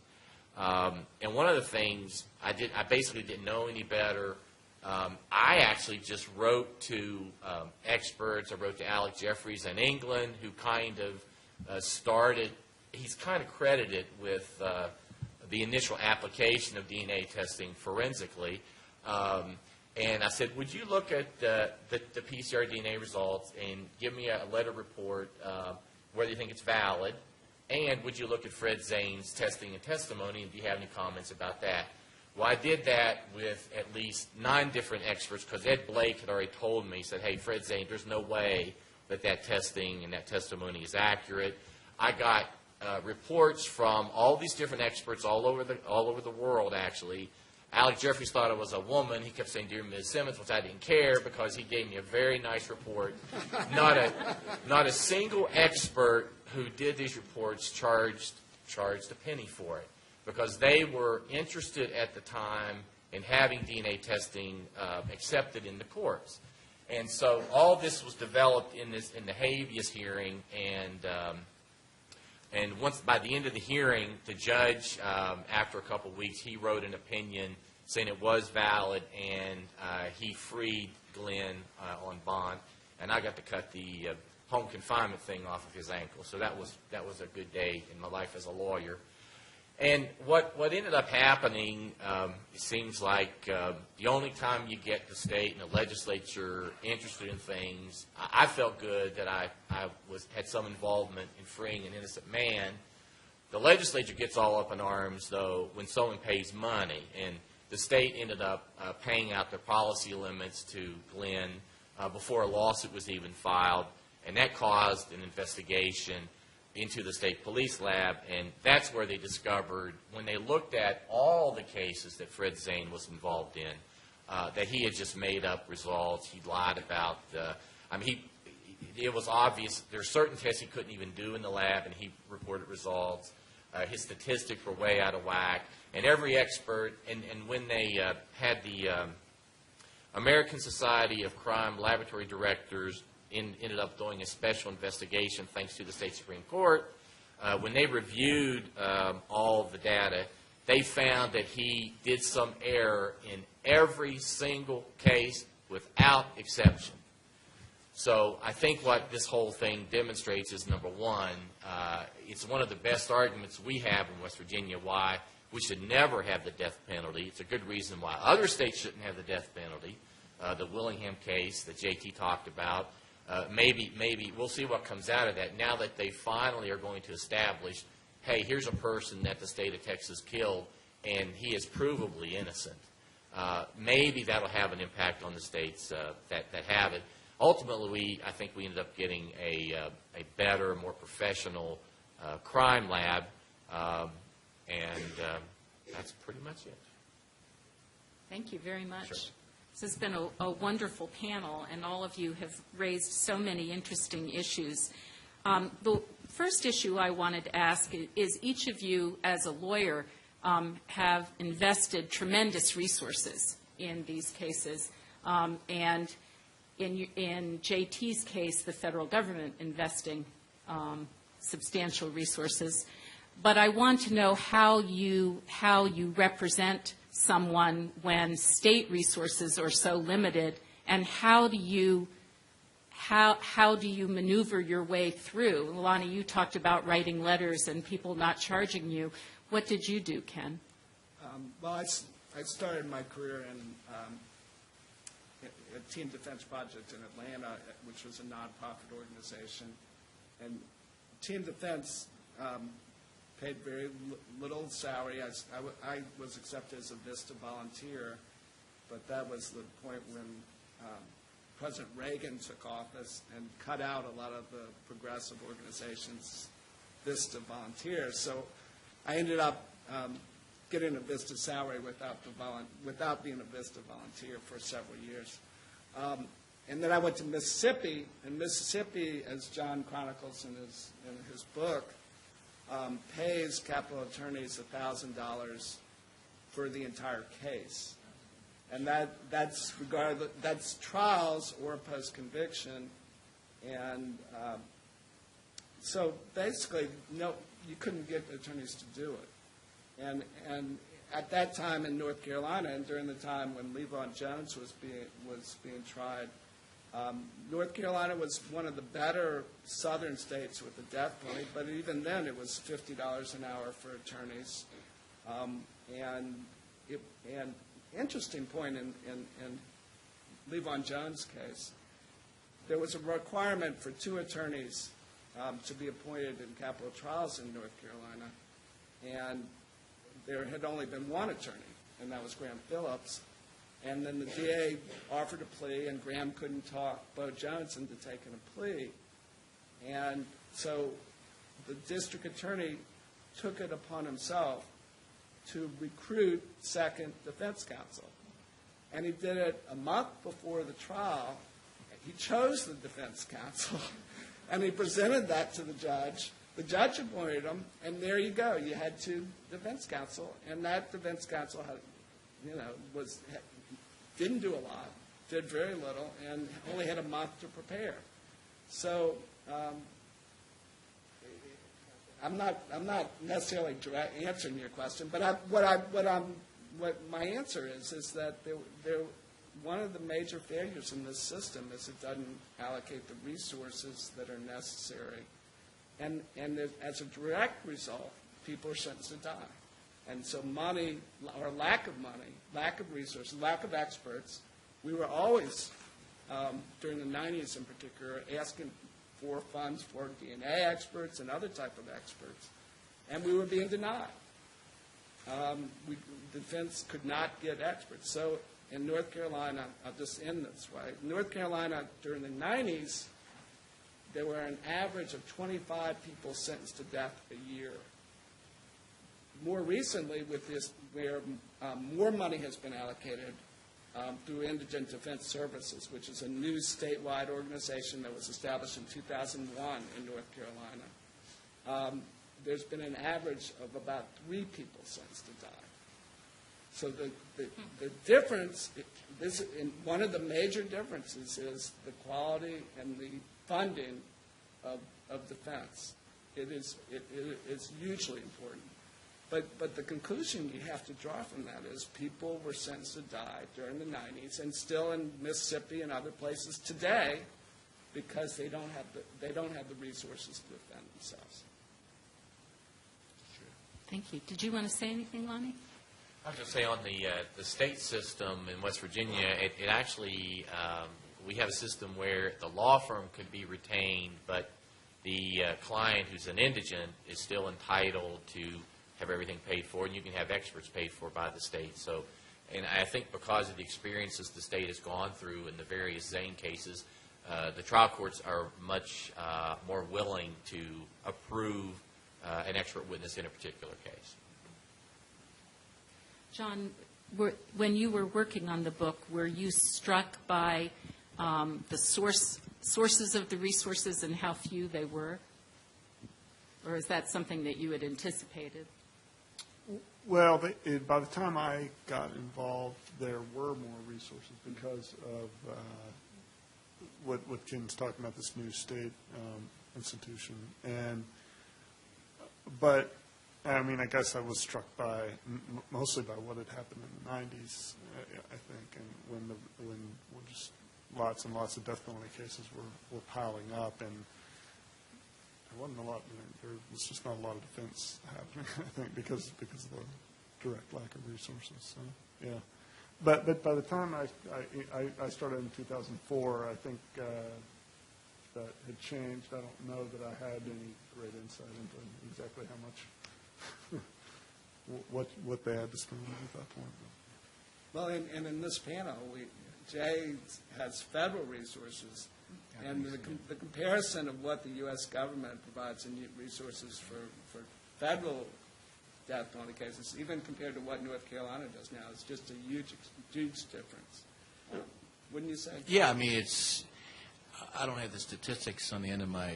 And one of the things I basically didn't know any better. I actually just wrote to experts. I wrote to Alec Jeffries in England, who kind of started. He's kind of credited with the initial application of DNA testing forensically. And I said, would you look at the PCR DNA results and give me a letter report whether you think it's valid? And would you look at Fred Zane's testing and testimony, and do you have any comments about that? Well, I did that with at least 9 different experts, because Ed Blake had already told me. He said, hey, Fred Zane, there's no way that testing and that testimony is accurate. I got reports from all these different experts all over the world, actually. Alec Jeffries thought it was a woman. He kept saying, dear Ms. Simmons, which I didn't care, because he gave me a very nice report. Not a single expert who did these reports charged a penny for it, because they were interested at the time in having DNA testing accepted in the courts. And so all this was developed in the habeas hearing, and once by the end of the hearing, the judge, after a couple of weeks, he wrote an opinion saying it was valid, and he freed Glenn on bond, and I got to cut the home confinement thing off of his ankle. So that was a good day in my life as a lawyer. And what ended up happening, it seems like the only time you get the state and the legislature interested in things, I felt good that I had some involvement in freeing an innocent man. The legislature gets all up in arms, though, when someone pays money. And the state ended up paying out their policy limits to Glenn before a lawsuit was even filed. And that caused an investigation into the state police lab, and that's where they discovered, when they looked at all the cases that Fred Zane was involved in, that he had just made up results. He lied about it was obvious there are certain tests he couldn't even do in the lab, and he reported results. His statistics were way out of whack. And every expert, and when they had the American Society of Crime Laboratory Directors ended up doing a special investigation thanks to the state Supreme Court. When they reviewed all of the data, they found that he did some error in every single case without exception. So I think what this whole thing demonstrates is, number one, it's one of the best arguments we have in West Virginia why we should never have the death penalty. It's a good reason why other states shouldn't have the death penalty. The Willingham case that JT talked about. Maybe we'll see what comes out of that now that they finally are going to establish, hey, here's a person that the state of Texas killed, and he is provably innocent. Maybe that'll have an impact on the states that have it. Ultimately, I think we ended up getting a better, more professional crime lab, and that's pretty much it. Thank you very much. Sure. This has been a wonderful panel, and all of you have raised so many interesting issues. The first issue I wanted to ask is each of you, as a lawyer, have invested tremendous resources in these cases. And in JT's case, the federal government investing substantial resources. But I want to know how you represent someone when state resources are so limited, and how do you maneuver your way through? Lonnie, you talked about writing letters and people not charging you. What did you do, Ken? Well, I started my career in a Team Defense Project in Atlanta, which was a nonprofit organization. And Team Defense paid very little salary. I was accepted as a VISTA volunteer, but that was the point when President Reagan took office and cut out a lot of the progressive organizations' VISTA volunteers. So I ended up getting a VISTA salary without being a VISTA volunteer for several years. And then I went to Mississippi, and Mississippi, as John chronicles in his book, pays capital attorneys $1,000 for the entire case. And that's trials or post-conviction. And so basically, no, you couldn't get attorneys to do it. And at that time in North Carolina, and during the time when Levon Jones was being tried, North Carolina was one of the better southern states with the death penalty, but even then it was $50 an hour for attorneys. And interesting point in Levon Jones' case, there was a requirement for 2 attorneys to be appointed in capital trials in North Carolina, and there had only been 1 attorney, and that was Graham Phillips. And then the DA offered a plea, and Graham couldn't talk Bo Jones into taking a plea. And so the district attorney took it upon himself to recruit second defense counsel. And he did it a month before the trial. He chose the defense counsel, and he presented that to the judge. The judge appointed him, and there you go. You had 2 defense counsel, and that defense counsel had, didn't do a lot, did very little, and only had a month to prepare. So I'm not necessarily answering your question, but what my answer is that one of the major failures in this system is it doesn't allocate the resources that are necessary, and as a direct result, people are sentenced to die. And so money, or lack of money, lack of resources, lack of experts, we were always, during the 90s in particular, asking for funds for DNA experts and other type of experts, and we were being denied. Defense could not get experts. So in North Carolina, I'll just end this way, North Carolina during the 90s, there were an average of 25 people sentenced to death a year. More recently, with this, where more money has been allocated through Indigent Defense Services, which is a new statewide organization that was established in 2001 in North Carolina, there's been an average of about 3 people sentenced to die. So the difference, one of the major differences is the quality and the funding of defense. It is hugely important. But the conclusion you have to draw from that is people were sentenced to die during the 90s and still in Mississippi and other places today because they don't have the resources to defend themselves. Thank you. Did you want to say anything, Lonnie? I was going to say on the state system in West Virginia, it actually, we have a system where the law firm could be retained, but the client who's an indigent is still entitled to have everything paid for, and you can have experts paid for by the state. So, and I think because of the experiences the state has gone through in the various Zane cases, the trial courts are much more willing to approve an expert witness in a particular case. John, when you were working on the book, were you struck by the sources of the resources and how few they were? Or is that something that you had anticipated? Well, by the time I got involved, there were more resources because of what Jim's talking about, this new state institution. But I mean, I guess I was struck by mostly by what had happened in the 90s, I think, and when just lots and lots of death penalty cases were piling up, and there wasn't a lot. There was just not a lot of defense happening, I think, because of the direct lack of resources. So, yeah. But by the time I started in 2004, I think that had changed. I don't know that I had any great insight into exactly how much what they had to spend at that point. Well, and in this panel, Jay has federal resources, and the comparison of what the U.S. government provides in resources for federal death penalty cases, even compared to what North Carolina does now, is just a huge difference. wouldn't you say? Yeah, I mean, I don't have the statistics on the end of my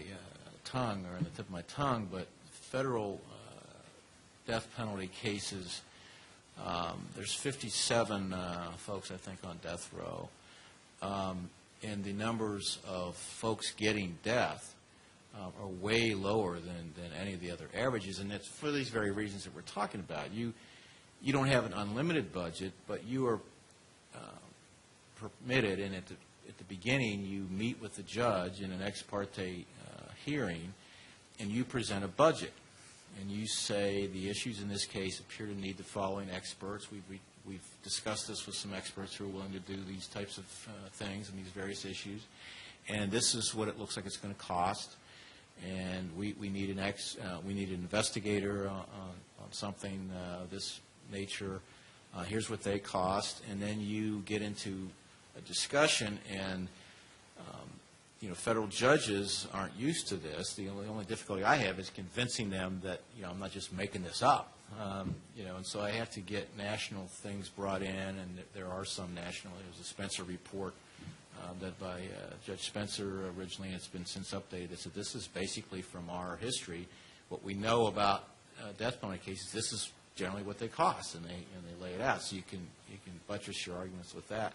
tongue or on the tip of my tongue, but federal death penalty cases, there's 57 folks, I think, on death row. And the numbers of folks getting death are way lower than any of the other averages, and it's for these very reasons that we're talking about. You don't have an unlimited budget, but you are permitted, and at the beginning, you meet with the judge in an ex parte hearing, and you present a budget. And you say the issues in this case appear to need the following experts. We've discussed this with some experts who are willing to do these types of things and these various issues. And this is what it looks like it's going to cost. And we need we need an investigator on something this nature. Here's what they cost. And then you get into a discussion, and federal judges aren't used to this. The only difficulty I have is convincing them that I'm not just making this up. And so I have to get national things brought in, and there are some national. There's a Spencer report led by Judge Spencer originally, and it's been since updated. That said, this is basically from our history, what we know about death penalty cases. This is generally what they cost, and they lay it out, so you can buttress your arguments with that.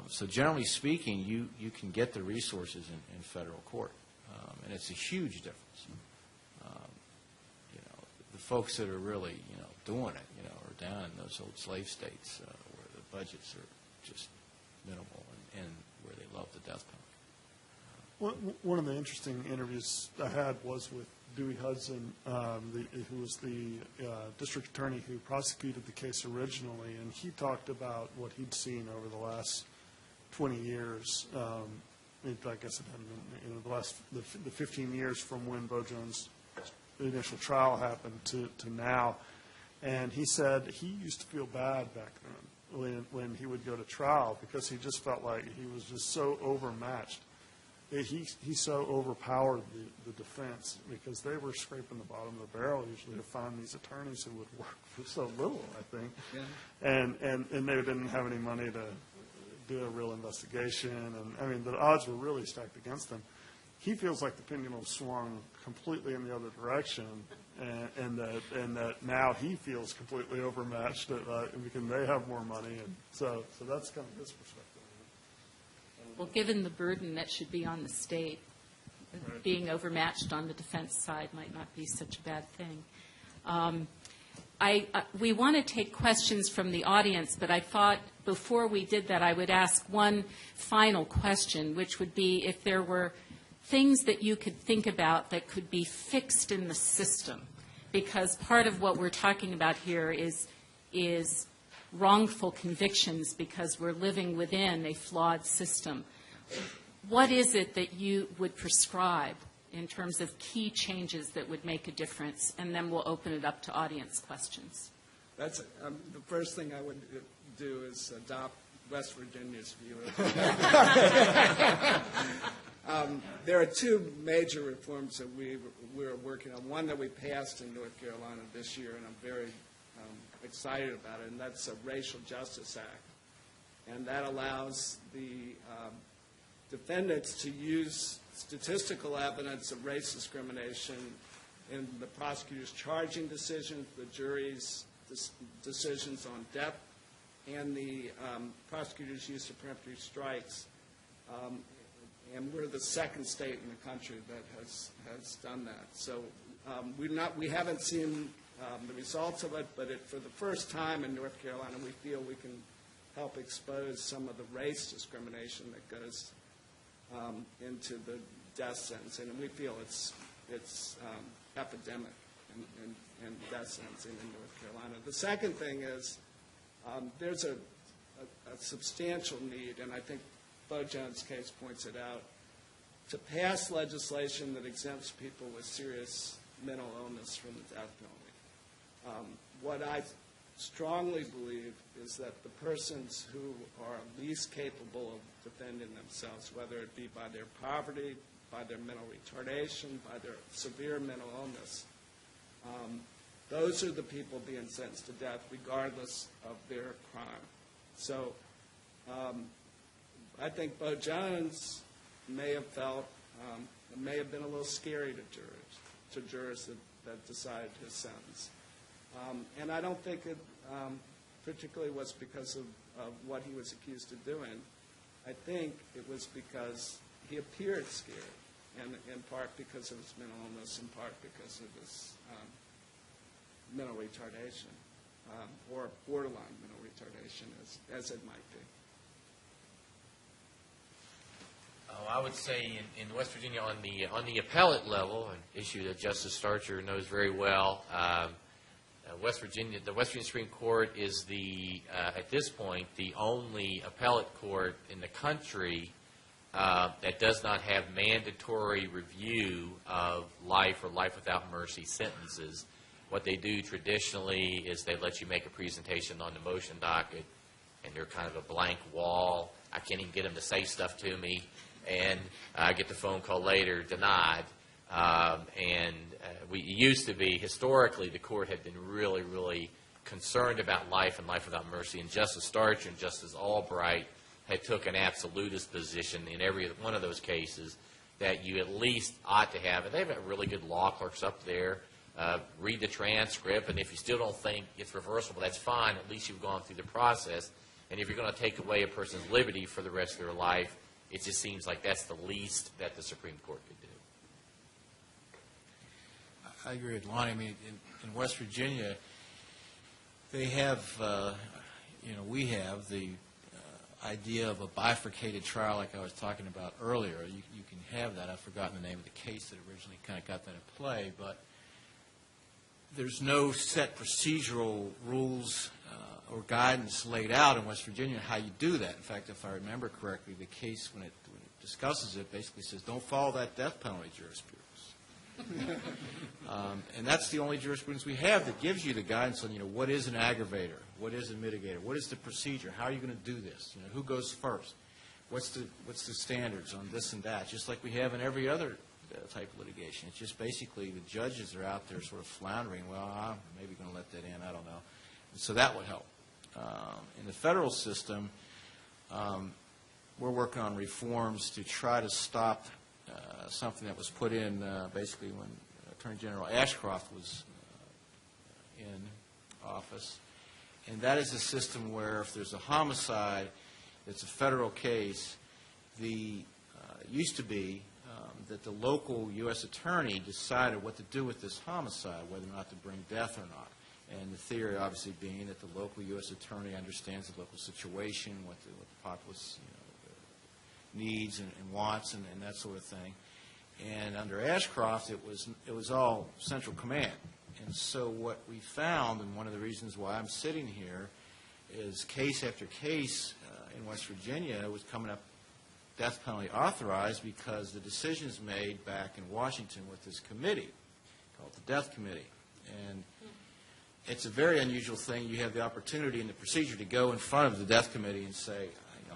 So generally speaking, you can get the resources in federal court, and it's a huge difference. The folks that are really doing it, are down in those old slave states where the budgets are just minimal, and where they love the death penalty. One of the interesting interviews I had was with Dewey Hudson, who was the district attorney who prosecuted the case originally, and he talked about what he'd seen over the last 20 years. I guess it hadn't been the last the 15 years from when Bo Jones' initial trial happened to now. And he said he used to feel bad back then when he would go to trial, because he just felt like he was just so overmatched. He so overpowered the defense, because they were scraping the bottom of the barrel usually to find these attorneys who would work for so little, I think. Yeah. And they didn't have any money to do a real investigation. And, I mean, the odds were really stacked against them. He feels like the pendulum swung completely in the other direction, and that now he feels completely overmatched because they have more money. And so that's kind of his perspective. Well, given the burden that should be on the state, being overmatched on the defense side might not be such a bad thing. We want to take questions from the audience, but I thought before we did that I would ask one final question, which would be if there were things that you could think about that could be fixed in the system, because part of what we're talking about here is wrongful convictions because we're living within a flawed system. What is it that you would prescribe in terms of key changes that would make a difference? And then we'll open it up to audience questions. That's the first thing I would do is adopt West Virginia's view of it. There are two major reforms that we're working on. One that we passed in North Carolina this year, and I'm very excited about it, and that's a Racial Justice Act. And that allows the defendants to use statistical evidence of race discrimination in the prosecutor's charging decisions, the jury's decisions on death, and the prosecutor's use of peremptory strikes. And we're the second state in the country that has done that. So we haven't seen the results of it, but for the first time in North Carolina, we feel we can help expose some of the race discrimination that goes into the death sentencing, and we feel it's epidemic in death sentencing in North Carolina. The second thing is there's a substantial need, and I think Bo Jones' case points it out, to pass legislation that exempts people with serious mental illness from the death penalty. What I strongly believe is that the persons who are least capable of defending themselves, whether it be by their poverty, by their mental retardation, by their severe mental illness, those are the people being sentenced to death regardless of their crime. So I think Bo Jones may have felt, it may have been a little scary to jurors that decided his sentence. And I don't think it particularly was because of what he was accused of doing. I think it was because he appeared scared, and in part because of his mental illness, in part because of his mental retardation, or borderline mental retardation, as it might be. Oh, I would say in West Virginia on the appellate level, an issue that Justice Starcher knows very well, West Virginia, the West Virginia Supreme Court is at this point, the only appellate court in the country that does not have mandatory review of life or life without mercy sentences. What they do traditionally is they let you make a presentation on the motion docket, and they're kind of a blank wall. I can't even get them to say stuff to me, and I get the phone call later, denied. We used to be, historically, the court had been really, really concerned about life and life without mercy, and Justice Starcher and Justice Albright had took an absolutist position in every one of those cases that you at least ought to have, and they've got really good law clerks up there. Read the transcript, and if you still don't think it's reversible, that's fine. At least you've gone through the process. And if you're going to take away a person's liberty for the rest of their life, it just seems like that's the least that the Supreme Court could do. I agree with Lonnie. I mean, in West Virginia, they have, we have the idea of a bifurcated trial like I was talking about earlier. You can have that. I've forgotten the name of the case that originally kind of got that in play, but there's no set procedural rules or guidance laid out in West Virginia how you do that. In fact, if I remember correctly, the case, when it discusses it, basically says, don't follow that death penalty jurisprudence. And that's the only jurisprudence we have that gives you the guidance on, what is an aggravator, what is a mitigator, what is the procedure, how are you going to do this, who goes first, what's the standards on this and that, just like we have in every other type of litigation. It's just basically the judges are out there sort of floundering, well, I'm maybe going to let that in, I don't know. And so that would help. In the federal system, we're working on reforms to try to stop something that was put in basically when Attorney General Ashcroft was in office, and that is a system where if there's a homicide that's a federal case, it used to be that the local U.S. attorney decided what to do with this homicide, whether or not to bring death or not. And the theory obviously being that the local U.S. attorney understands the local situation, what the populace needs and wants and that sort of thing. And under Ashcroft, it was all central command. And so what we found, and one of the reasons why I'm sitting here, is case after case in West Virginia was coming up death penalty authorized because the decisions made back in Washington with this committee called the Death Committee. And it's a very unusual thing. You have the opportunity and the procedure to go in front of the Death Committee and say,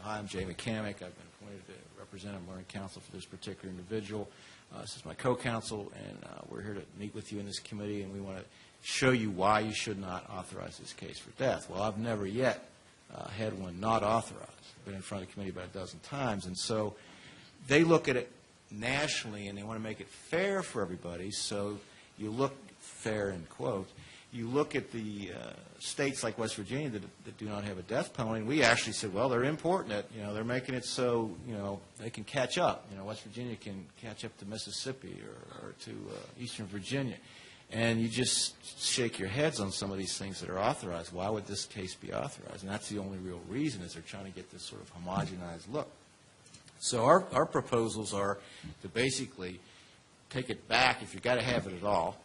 hi, I'm Jay McCamick. I've been appointed to represent and learn counsel for this particular individual. This is my co-counsel, and we're here to meet with you in this committee, and we want to show you why you should not authorize this case for death. Well, I've never yet had one not authorized. I've been in front of the committee about a dozen times, and so they look at it nationally, and they want to make it fair for everybody, so you look fair, in quote. You look at the states like West Virginia that do not have a death penalty, and we actually said, well, they're importing it. They're making it so, they can catch up. West Virginia can catch up to Mississippi or to Eastern Virginia. And you just shake your heads on some of these things that are authorized. Why would this case be authorized? And that's the only real reason, is they're trying to get this sort of homogenized look. So our proposals are to basically take it back, if you've got to have it at all,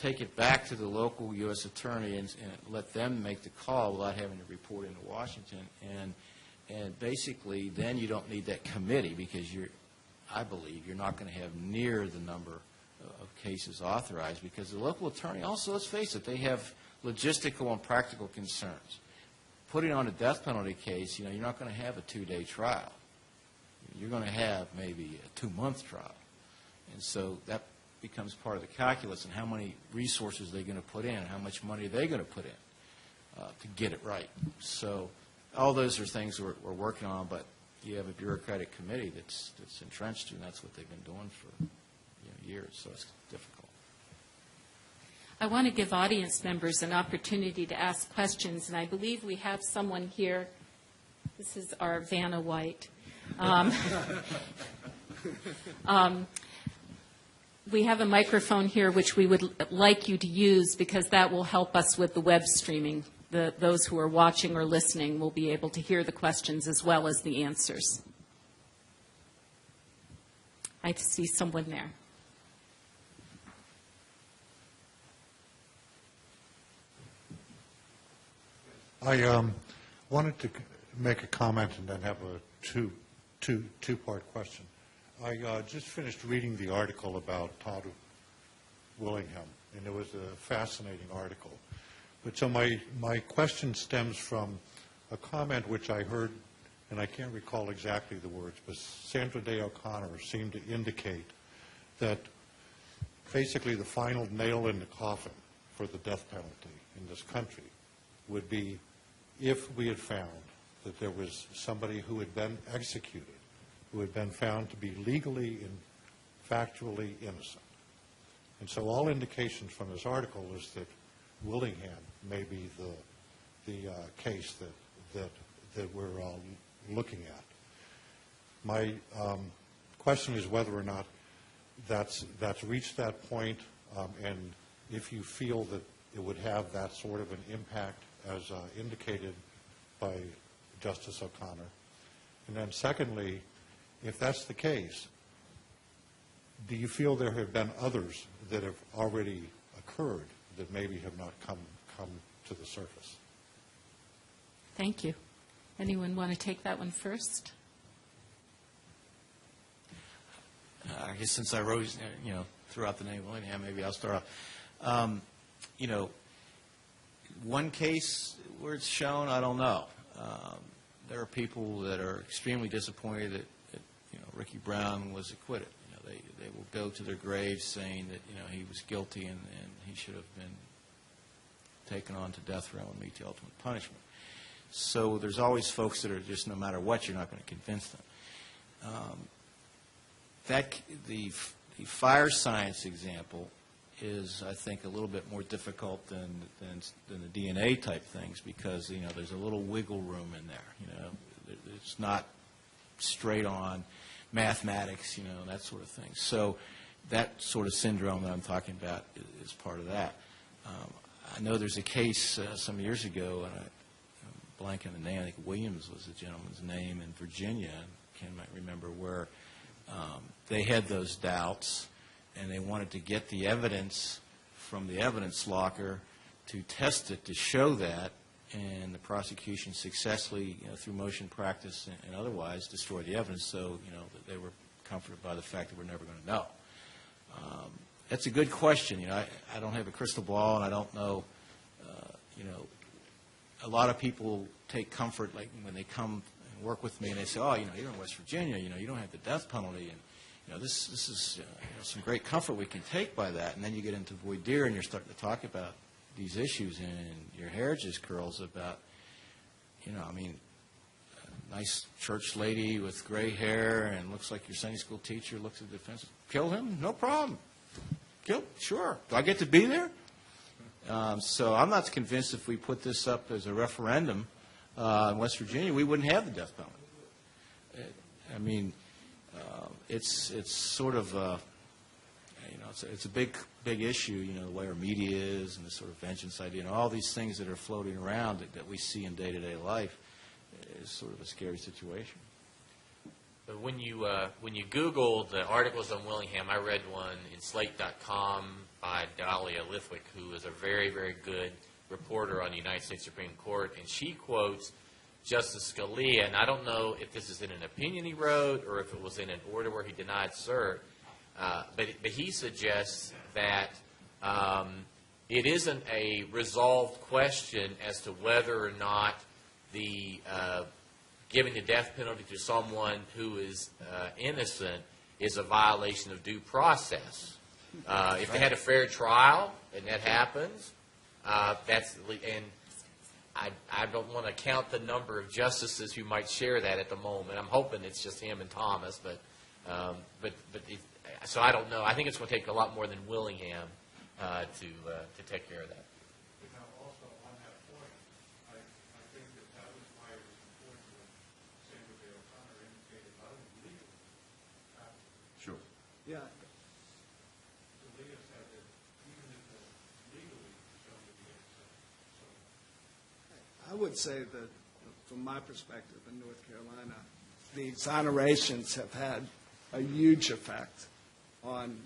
take it back to the local U.S. attorney and let them make the call without having to report into Washington. And basically, then you don't need that committee because I believe you're not going to have near the number of cases authorized because the local attorney also, let's face it, they have logistical and practical concerns. Putting on a death penalty case, you're not going to have a 2-day trial. You're going to have maybe a 2-month trial. And so that becomes part of the calculus, and how many resources they're going to put in, how much money they're going to put in to get it right. So all those are things we're working on, but you have a bureaucratic committee that's entrenched, and that's what they've been doing for years, so it's difficult. I want to give audience members an opportunity to ask questions, and I believe we have someone here. This is our Vanna White. We have a microphone here which we would like you to use because that will help us with the web streaming. Those who are watching or listening will be able to hear the questions as well as the answers. I see someone there. I wanted to make a comment and then have a two-part question. I just finished reading the article about Todd Willingham, and it was a fascinating article. But so my question stems from a comment which I heard, and I can't recall exactly the words, but Sandra Day O'Connor seemed to indicate that basically the final nail in the coffin for the death penalty in this country would be if we had found that there was somebody who had been executed, who had been found to be legally and factually innocent. And so all indications from this article is that Willingham may be the case that we're looking at. My question is whether or not that's reached that point, and if you feel that it would have that sort of an impact as indicated by Justice O'Connor. And then secondly, if that's the case, do you feel there have been others that have already occurred that maybe have not come to the surface? Thank you. Anyone want to take that one first? I guess since I rose, throughout the name Willingham, maybe I'll start off. One case where it's shown, I don't know. There are people that are extremely disappointed that Ricky Brown was acquitted. They will go to their graves saying that he was guilty and he should have been taken on to death row and meet the ultimate punishment. So there's always folks that are just, no matter what, you're not going to convince them. The fire science example is, I think, a little bit more difficult than the DNA type things because there's a little wiggle room in there. It's not straight on mathematics, that sort of thing. So that sort of syndrome that I'm talking about is part of that. I know there's a case some years ago, and I'm blanking on the name. I think Williams was the gentleman's name in Virginia. I can't remember where. They had those doubts, and they wanted to get the evidence from the evidence locker to test it to show that, and the prosecution successfully, through motion practice and otherwise, destroyed the evidence. So, that they were comforted by the fact that we're never going to know. That's a good question. I don't have a crystal ball, and I don't know. A lot of people take comfort, like when they come and work with me, and they say, "Oh, you're in West Virginia. You don't have the death penalty, and this is some great comfort we can take by that." And then you get into voir dire, and you're starting to talk about these issues, and your hair just curls about, a nice church lady with gray hair and looks like your Sunday school teacher looks at the defense. Kill him? No problem. Kill? Sure. Do I get to be there? So I'm not convinced if we put this up as a referendum in West Virginia, we wouldn't have the death penalty. It's sort of it's a big issue, the way our media is and the sort of vengeance idea and all these things that are floating around that we see in day-to-day life is sort of a scary situation. But when you Google the articles on Willingham, I read one in Slate.com by Dahlia Lithwick, who is a very, very good reporter on the United States Supreme Court, and she quotes Justice Scalia, and I don't know if this is in an opinion he wrote or if it was in an order where he denied cert, but he suggests that it isn't a resolved question as to whether or not the giving the death penalty to someone who is innocent is a violation of due process. If they had a fair trial and that happens, I don't want to count the number of justices who might share that at the moment. I'm hoping it's just him and Thomas, so I don't know. I think it's going to take a lot more than Willingham to take care of that. Now, also on that point, I think that was why it was important when Senator Bill O'Connor indicated not only legally, Sure. Yeah. the Leah said that even if legally shown to be innocent. I would say that, from my perspective in North Carolina, the exonerations have had a huge effect on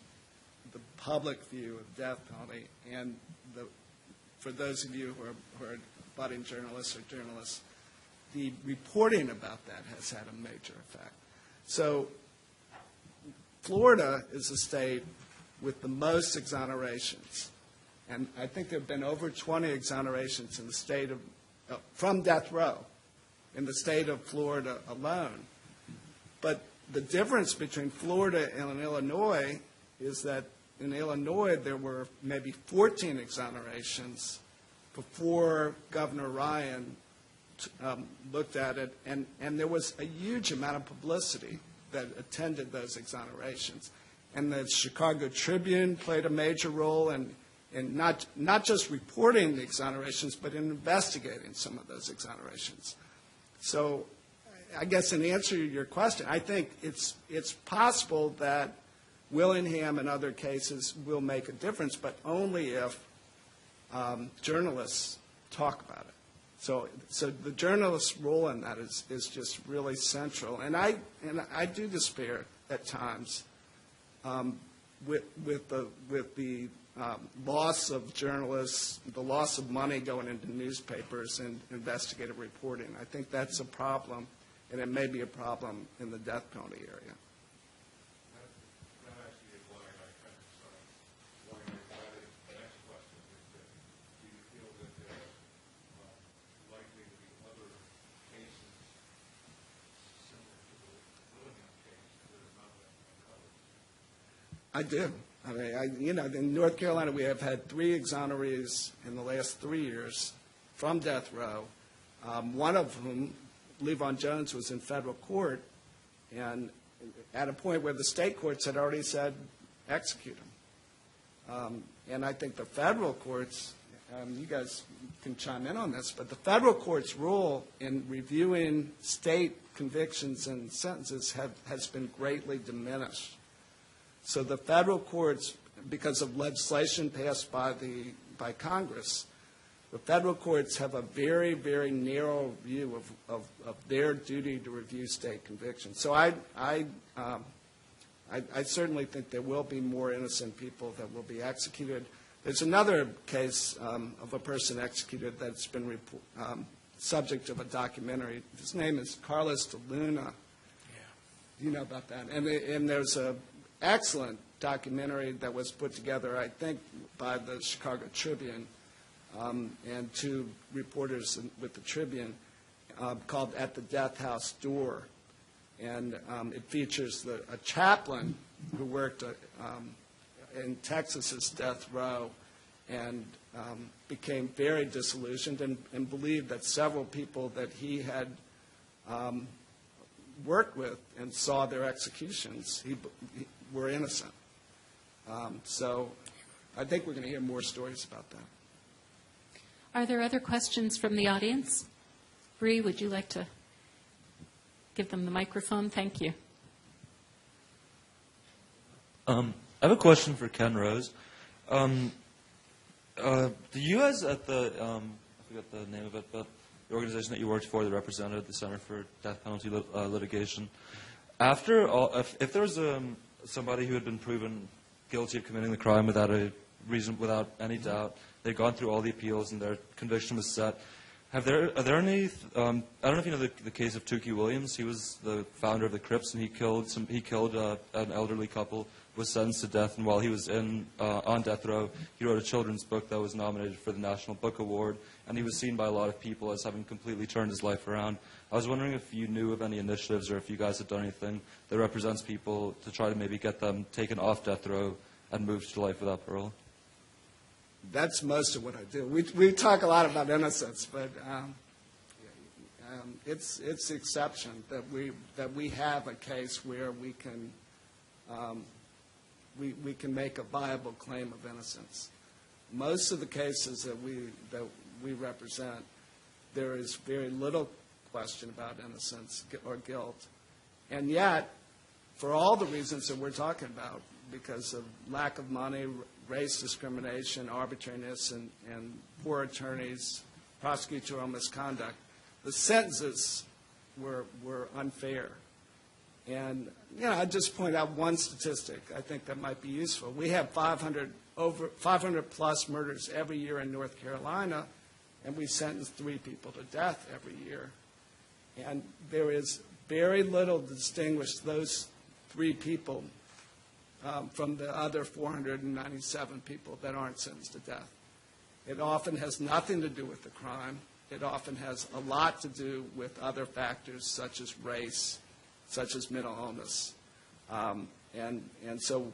the public view of death penalty, and for those of you who are budding journalists or journalists, the reporting about that has had a major effect. So Florida is the state with the most exonerations, and I think there have been over 20 exonerations in the state of from death row in the state of Florida alone. But the difference between Florida and Illinois is that in Illinois there were maybe 14 exonerations before Governor Ryan looked at it, and there was a huge amount of publicity that attended those exonerations. And the Chicago Tribune played a major role in not just reporting the exonerations, but in investigating some of those exonerations. So I guess in answer to your question, I think it's possible that Willingham and other cases will make a difference, but only if journalists talk about it. So the journalist's role in that is just really central. And I do despair at times with the loss of journalists, the loss of money going into newspapers and investigative reporting. I think that's a problem, and it may be a problem in the death penalty area. That actually is why I kind of started wondering about it. The next question is that do you feel that there are likely to be other cases similar to the Willingham case that have not been uncovered? I do. I mean, in North Carolina, we have had 3 exonerees in the last 3 years from death row. One of whom, Levon Jones, was in federal court, and at a point where the state courts had already said, execute him. And I think the federal courts, you guys can chime in on this, but the federal court's role in reviewing state convictions and sentences has been greatly diminished. So the federal courts, because of legislation passed by Congress, the federal courts have a very, very narrow view of their duty to review state convictions. So I certainly think there will be more innocent people that will be executed. There's another case of a person executed that's been subject of a documentary. His name is Carlos de Luna. Yeah. You know about that. And there's a excellent documentary that was put together, I think, by the Chicago Tribune and 2 reporters with the Tribune called At the Death House Door. And it features a chaplain who worked in Texas's death row and became very disillusioned and believed that several people that he had worked with and saw their executions were innocent. So I think we're going to hear more stories about that. Are there other questions from the audience? Bree, would you like to give them the microphone? Thank you. I have a question for Ken Rose. You guys at the, I forget the name of it, but the organization that you worked for that represented the Center for Death Penalty Litigation, after all, if there was somebody who had been proven guilty of committing the crime without a reason, without any doubt, they'd gone through all the appeals and their conviction was set, are there any, I don't know if you know the case of Tukey Williams. He was the founder of the Crips, and he killed an elderly couple, was sentenced to death, and while he was on death row, he wrote a children's book that was nominated for the National Book Award, and he was seen by a lot of people as having completely turned his life around. I was wondering if you knew of any initiatives or if you guys had done anything that represents people to try to maybe get them taken off death row and moved to life without parole. That's most of what I do. We talk a lot about innocence, but it's the exception that we have a case where we can make a viable claim of innocence. Most of the cases that we represent, there is very little question about innocence or guilt, and yet, for all the reasons that we're talking about, because of lack of money, race discrimination, arbitrariness, and poor attorneys, prosecutorial misconduct, the sentences were unfair. And, I'd just point out one statistic I think that might be useful. We have 500 plus murders every year in North Carolina, and we sentence 3 people to death every year. And there is very little to distinguish those 3 people from the other 497 people that aren't sentenced to death. It often has nothing to do with the crime. It often has a lot to do with other factors such as race, such as mental illness. And so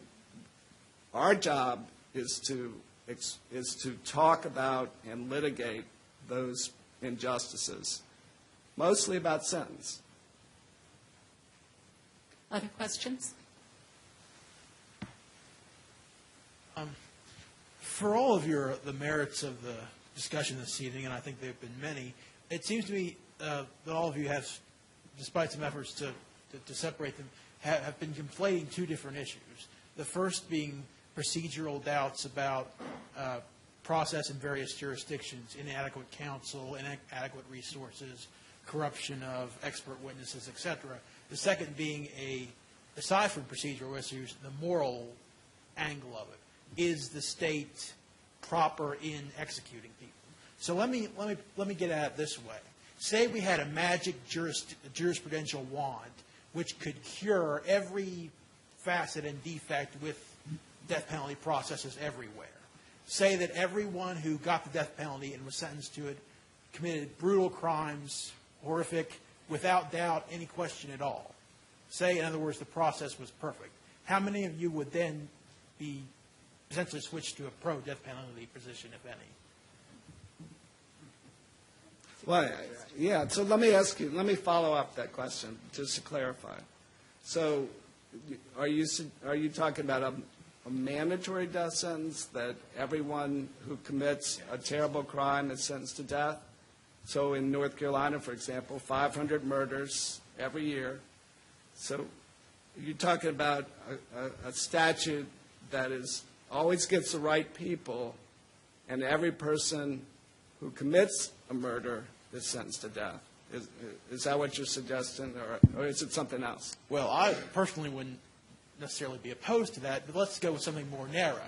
our job is to talk about and litigate those injustices, mostly about sentence. Other questions? For all of the merits of the discussion this evening, and I think there have been many, it seems to me that all of you have, despite some efforts to separate them, have been conflating 2 different issues. The first being procedural doubts about process in various jurisdictions, inadequate counsel, inadequate resources, corruption of expert witnesses, etc. The second being aside from procedural issues, the moral angle of it. Is the state proper in executing people? So let me get at it this way. Say we had a magic jurisprudential wand which could cure every facet and defect with death penalty processes everywhere. Say that everyone who got the death penalty and was sentenced to it committed brutal crimes, horrific, without doubt, any question at all. Say, in other words, the process was perfect. How many of you would then be essentially switched to a pro-death penalty position, if any? Well, yeah, so let me follow up that question just to clarify. So are you talking about a mandatory death sentence, that everyone who commits a terrible crime is sentenced to death? So in North Carolina, for example, 500 murders every year. So you're talking about a statute that always gets the right people, and every person who commits a murder is sentenced to death. Is that what you're suggesting, or is it something else? Well, I personally wouldn't necessarily be opposed to that, but let's go with something more narrow.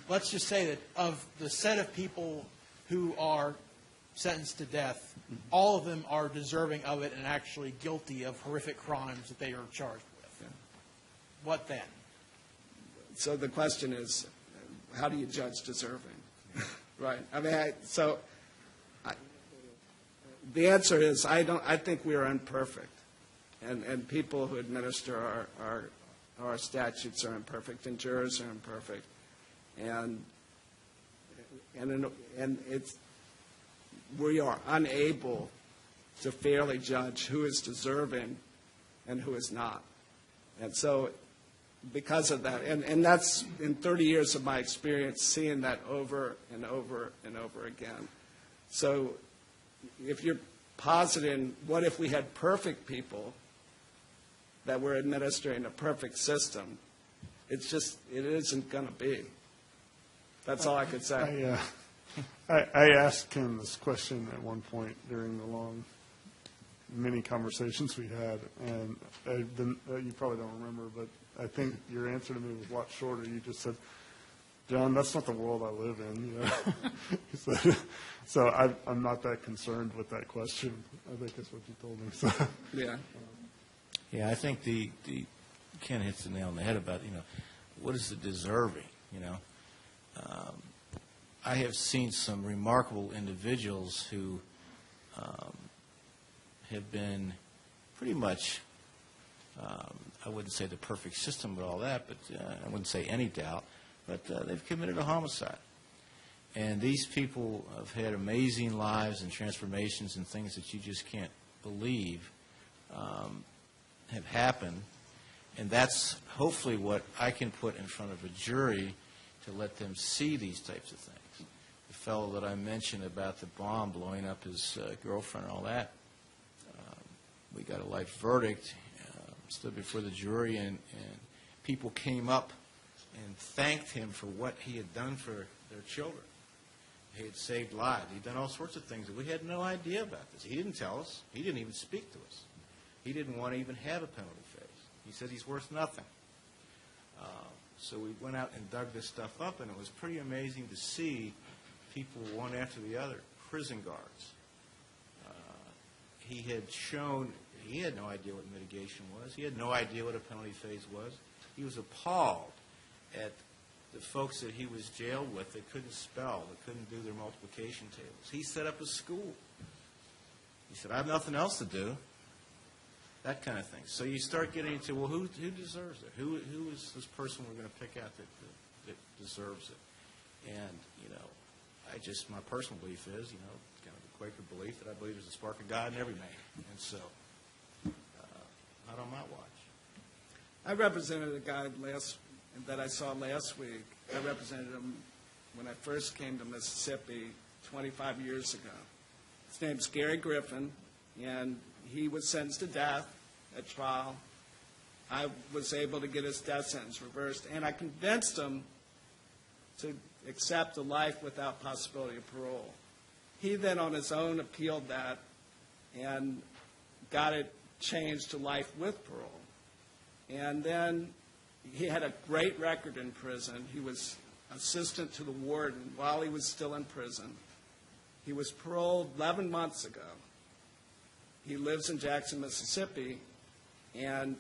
Let's just say that of the set of people who are sentenced to death, all of them are deserving of it and actually guilty of horrific crimes that they are charged with. Yeah. What then? So the question is, how do you judge deserving? Right. I mean, the answer is I think we are imperfect, and people who administer our statutes are imperfect, and jurors are imperfect, and we are unable to fairly judge who is deserving and who is not, and so. Because of that, and that's in 30 years of my experience seeing that over and over and over again. So if you're positing, what if we had perfect people that were administering a perfect system? It isn't going to be. That's all I could say. I asked Ken this question at one point during the many conversations we had, and you probably don't remember, but I think your answer to me was a lot shorter. You just said, "John, that's not the world I live in." So I'm not that concerned with that question. I think that's what you told me. So. Yeah. Yeah, I think Ken hits the nail on the head about, what is the deserving, I have seen some remarkable individuals who have been pretty much, I wouldn't say the perfect system with all that, but I wouldn't say any doubt, but they've committed a homicide. And these people have had amazing lives and transformations and things that you just can't believe have happened. And that's hopefully what I can put in front of a jury to let them see these types of things. The fellow that I mentioned about the bomb blowing up his girlfriend and all that, we got a life verdict, stood before the jury, and people came up and thanked him for what he had done for their children. He had saved lives. He'd done all sorts of things that we had no idea about this. He didn't tell us. He didn't even speak to us. He didn't want to even have a penalty phase. He said he's worth nothing. So we went out and dug this stuff up, and it was pretty amazing to see people one after the other, prison guards. He had shown, he had no idea what mitigation was. He had no idea what a penalty phase was. He was appalled at the folks that he was jailed with that couldn't spell, that couldn't do their multiplication tables. He set up a school. He said, I have nothing else to do. That kind of thing. So you start getting into, well, who deserves it? Who is this person we're going to pick out that deserves it? And, you know, my personal belief is, you know, kind of the Quaker belief that I believe there's a spark of God in every man. And so, not on my watch. I represented a guy that I saw last week. I represented him when I first came to Mississippi 25 years ago. His name's Gary Griffin, and he was sentenced to death at trial. I was able to get his death sentence reversed, and I convinced him to accept a life without possibility of parole. He then on his own appealed that and got it changed to life with parole. And then he had a great record in prison. He was assistant to the warden while he was still in prison. He was paroled 11 months ago. He lives in Jackson, Mississippi, and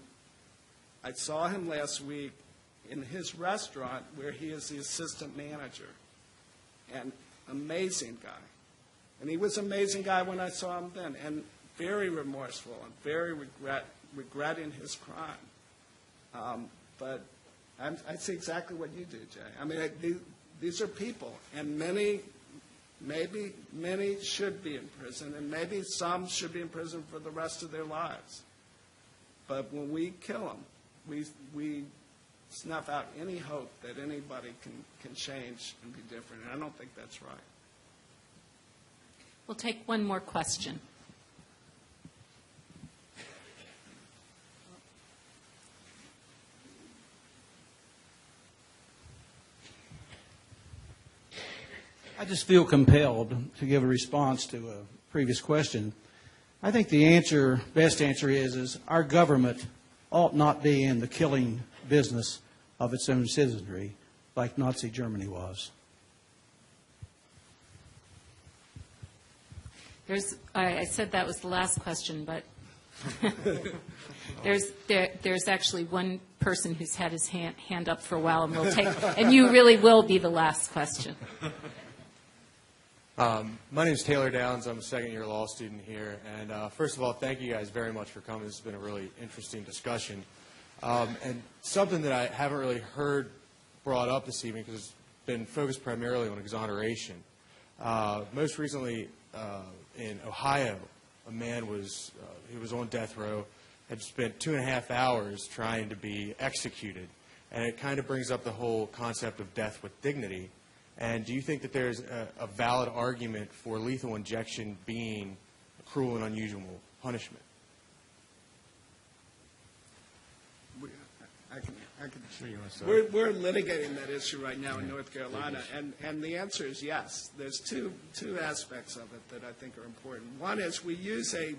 I saw him last week in his restaurant where he is the assistant manager. And amazing guy. And he was an amazing guy when I saw him then, and very remorseful and very regretting his crime. But I see exactly what you do, Jay. I mean, these are people, and maybe many should be in prison, and maybe some should be in prison for the rest of their lives. But when we kill them, we snuff out any hope that anybody can change and be different, and I don't think that's right. We'll take one more question. I just feel compelled to give a response to a previous question. I think the best answer is our government ought not be in the killing business of its own citizenry like Nazi Germany was. I said that was the last question, but there's actually one person who's had his hand up for a while, and you really will be the last question. My name is Taylor Downs. I'm a second-year law student here. And first of all, thank you guys very much for coming. This has been a really interesting discussion. And something that I haven't really heard brought up this evening, because it's been focused primarily on exoneration. Most recently in Ohio, a man was on death row, had spent 2.5 hours trying to be executed. And it kind of brings up the whole concept of death with dignity. And do you think that there's a valid argument for lethal injection being a cruel and unusual punishment? We're litigating that issue right now in North Carolina, and the answer is yes. There's two aspects of it that I think are important. One is we use a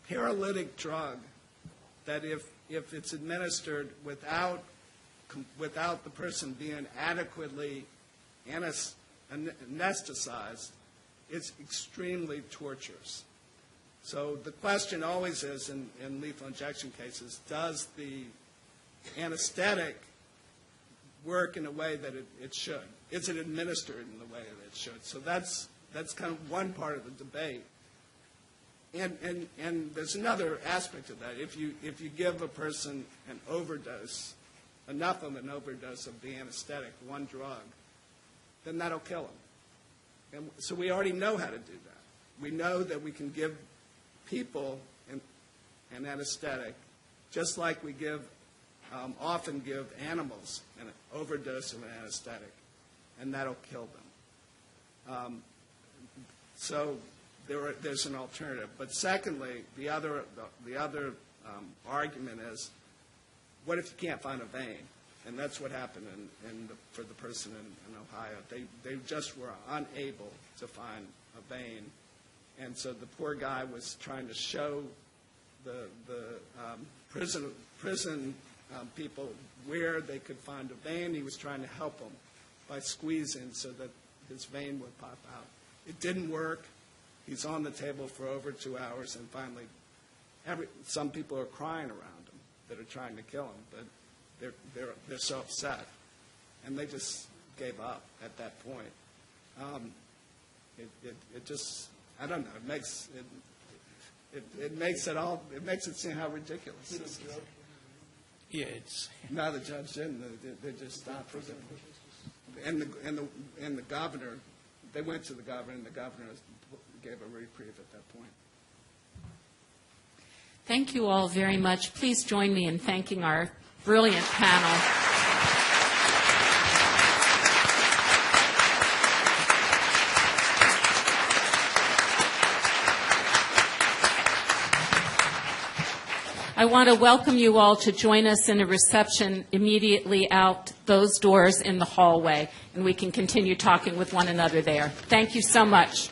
paralytic drug that if it's administered without the person being adequately anesthetized, it's extremely torturous. So the question always is, in lethal injection cases, does the anesthetic work in a way that it should? Is it administered in the way that it should? So that's kind of one part of the debate. And there's another aspect of that. If you give a person an overdose enough of an overdose of the anesthetic, one drug, then that'll kill them. And so we already know how to do that. We know that we can give people an anesthetic, just like we often give animals an overdose of an anesthetic, and that'll kill them. So there's an alternative. But secondly, the other argument is, what if you can't find a vein? And that's what happened for the person in Ohio. They just were unable to find a vein. And so the poor guy was trying to show the prison people where they could find a vein. He was trying to help them by squeezing so that his vein would pop out. It didn't work. He's on the table for over 2 hours, and finally, some people are crying around him that are trying to kill him, but they're so upset, and they just gave up at that point. It just, I don't know. It makes it seem how ridiculous this is. Yeah, it's. No, the judge didn't. They just stopped for them. And the governor, they went to the governor, and the governor gave a reprieve at that point. Thank you all very much. Please join me in thanking our brilliant panel. I want to welcome you all to join us in a reception immediately out those doors in the hallway, and we can continue talking with one another there. Thank you so much.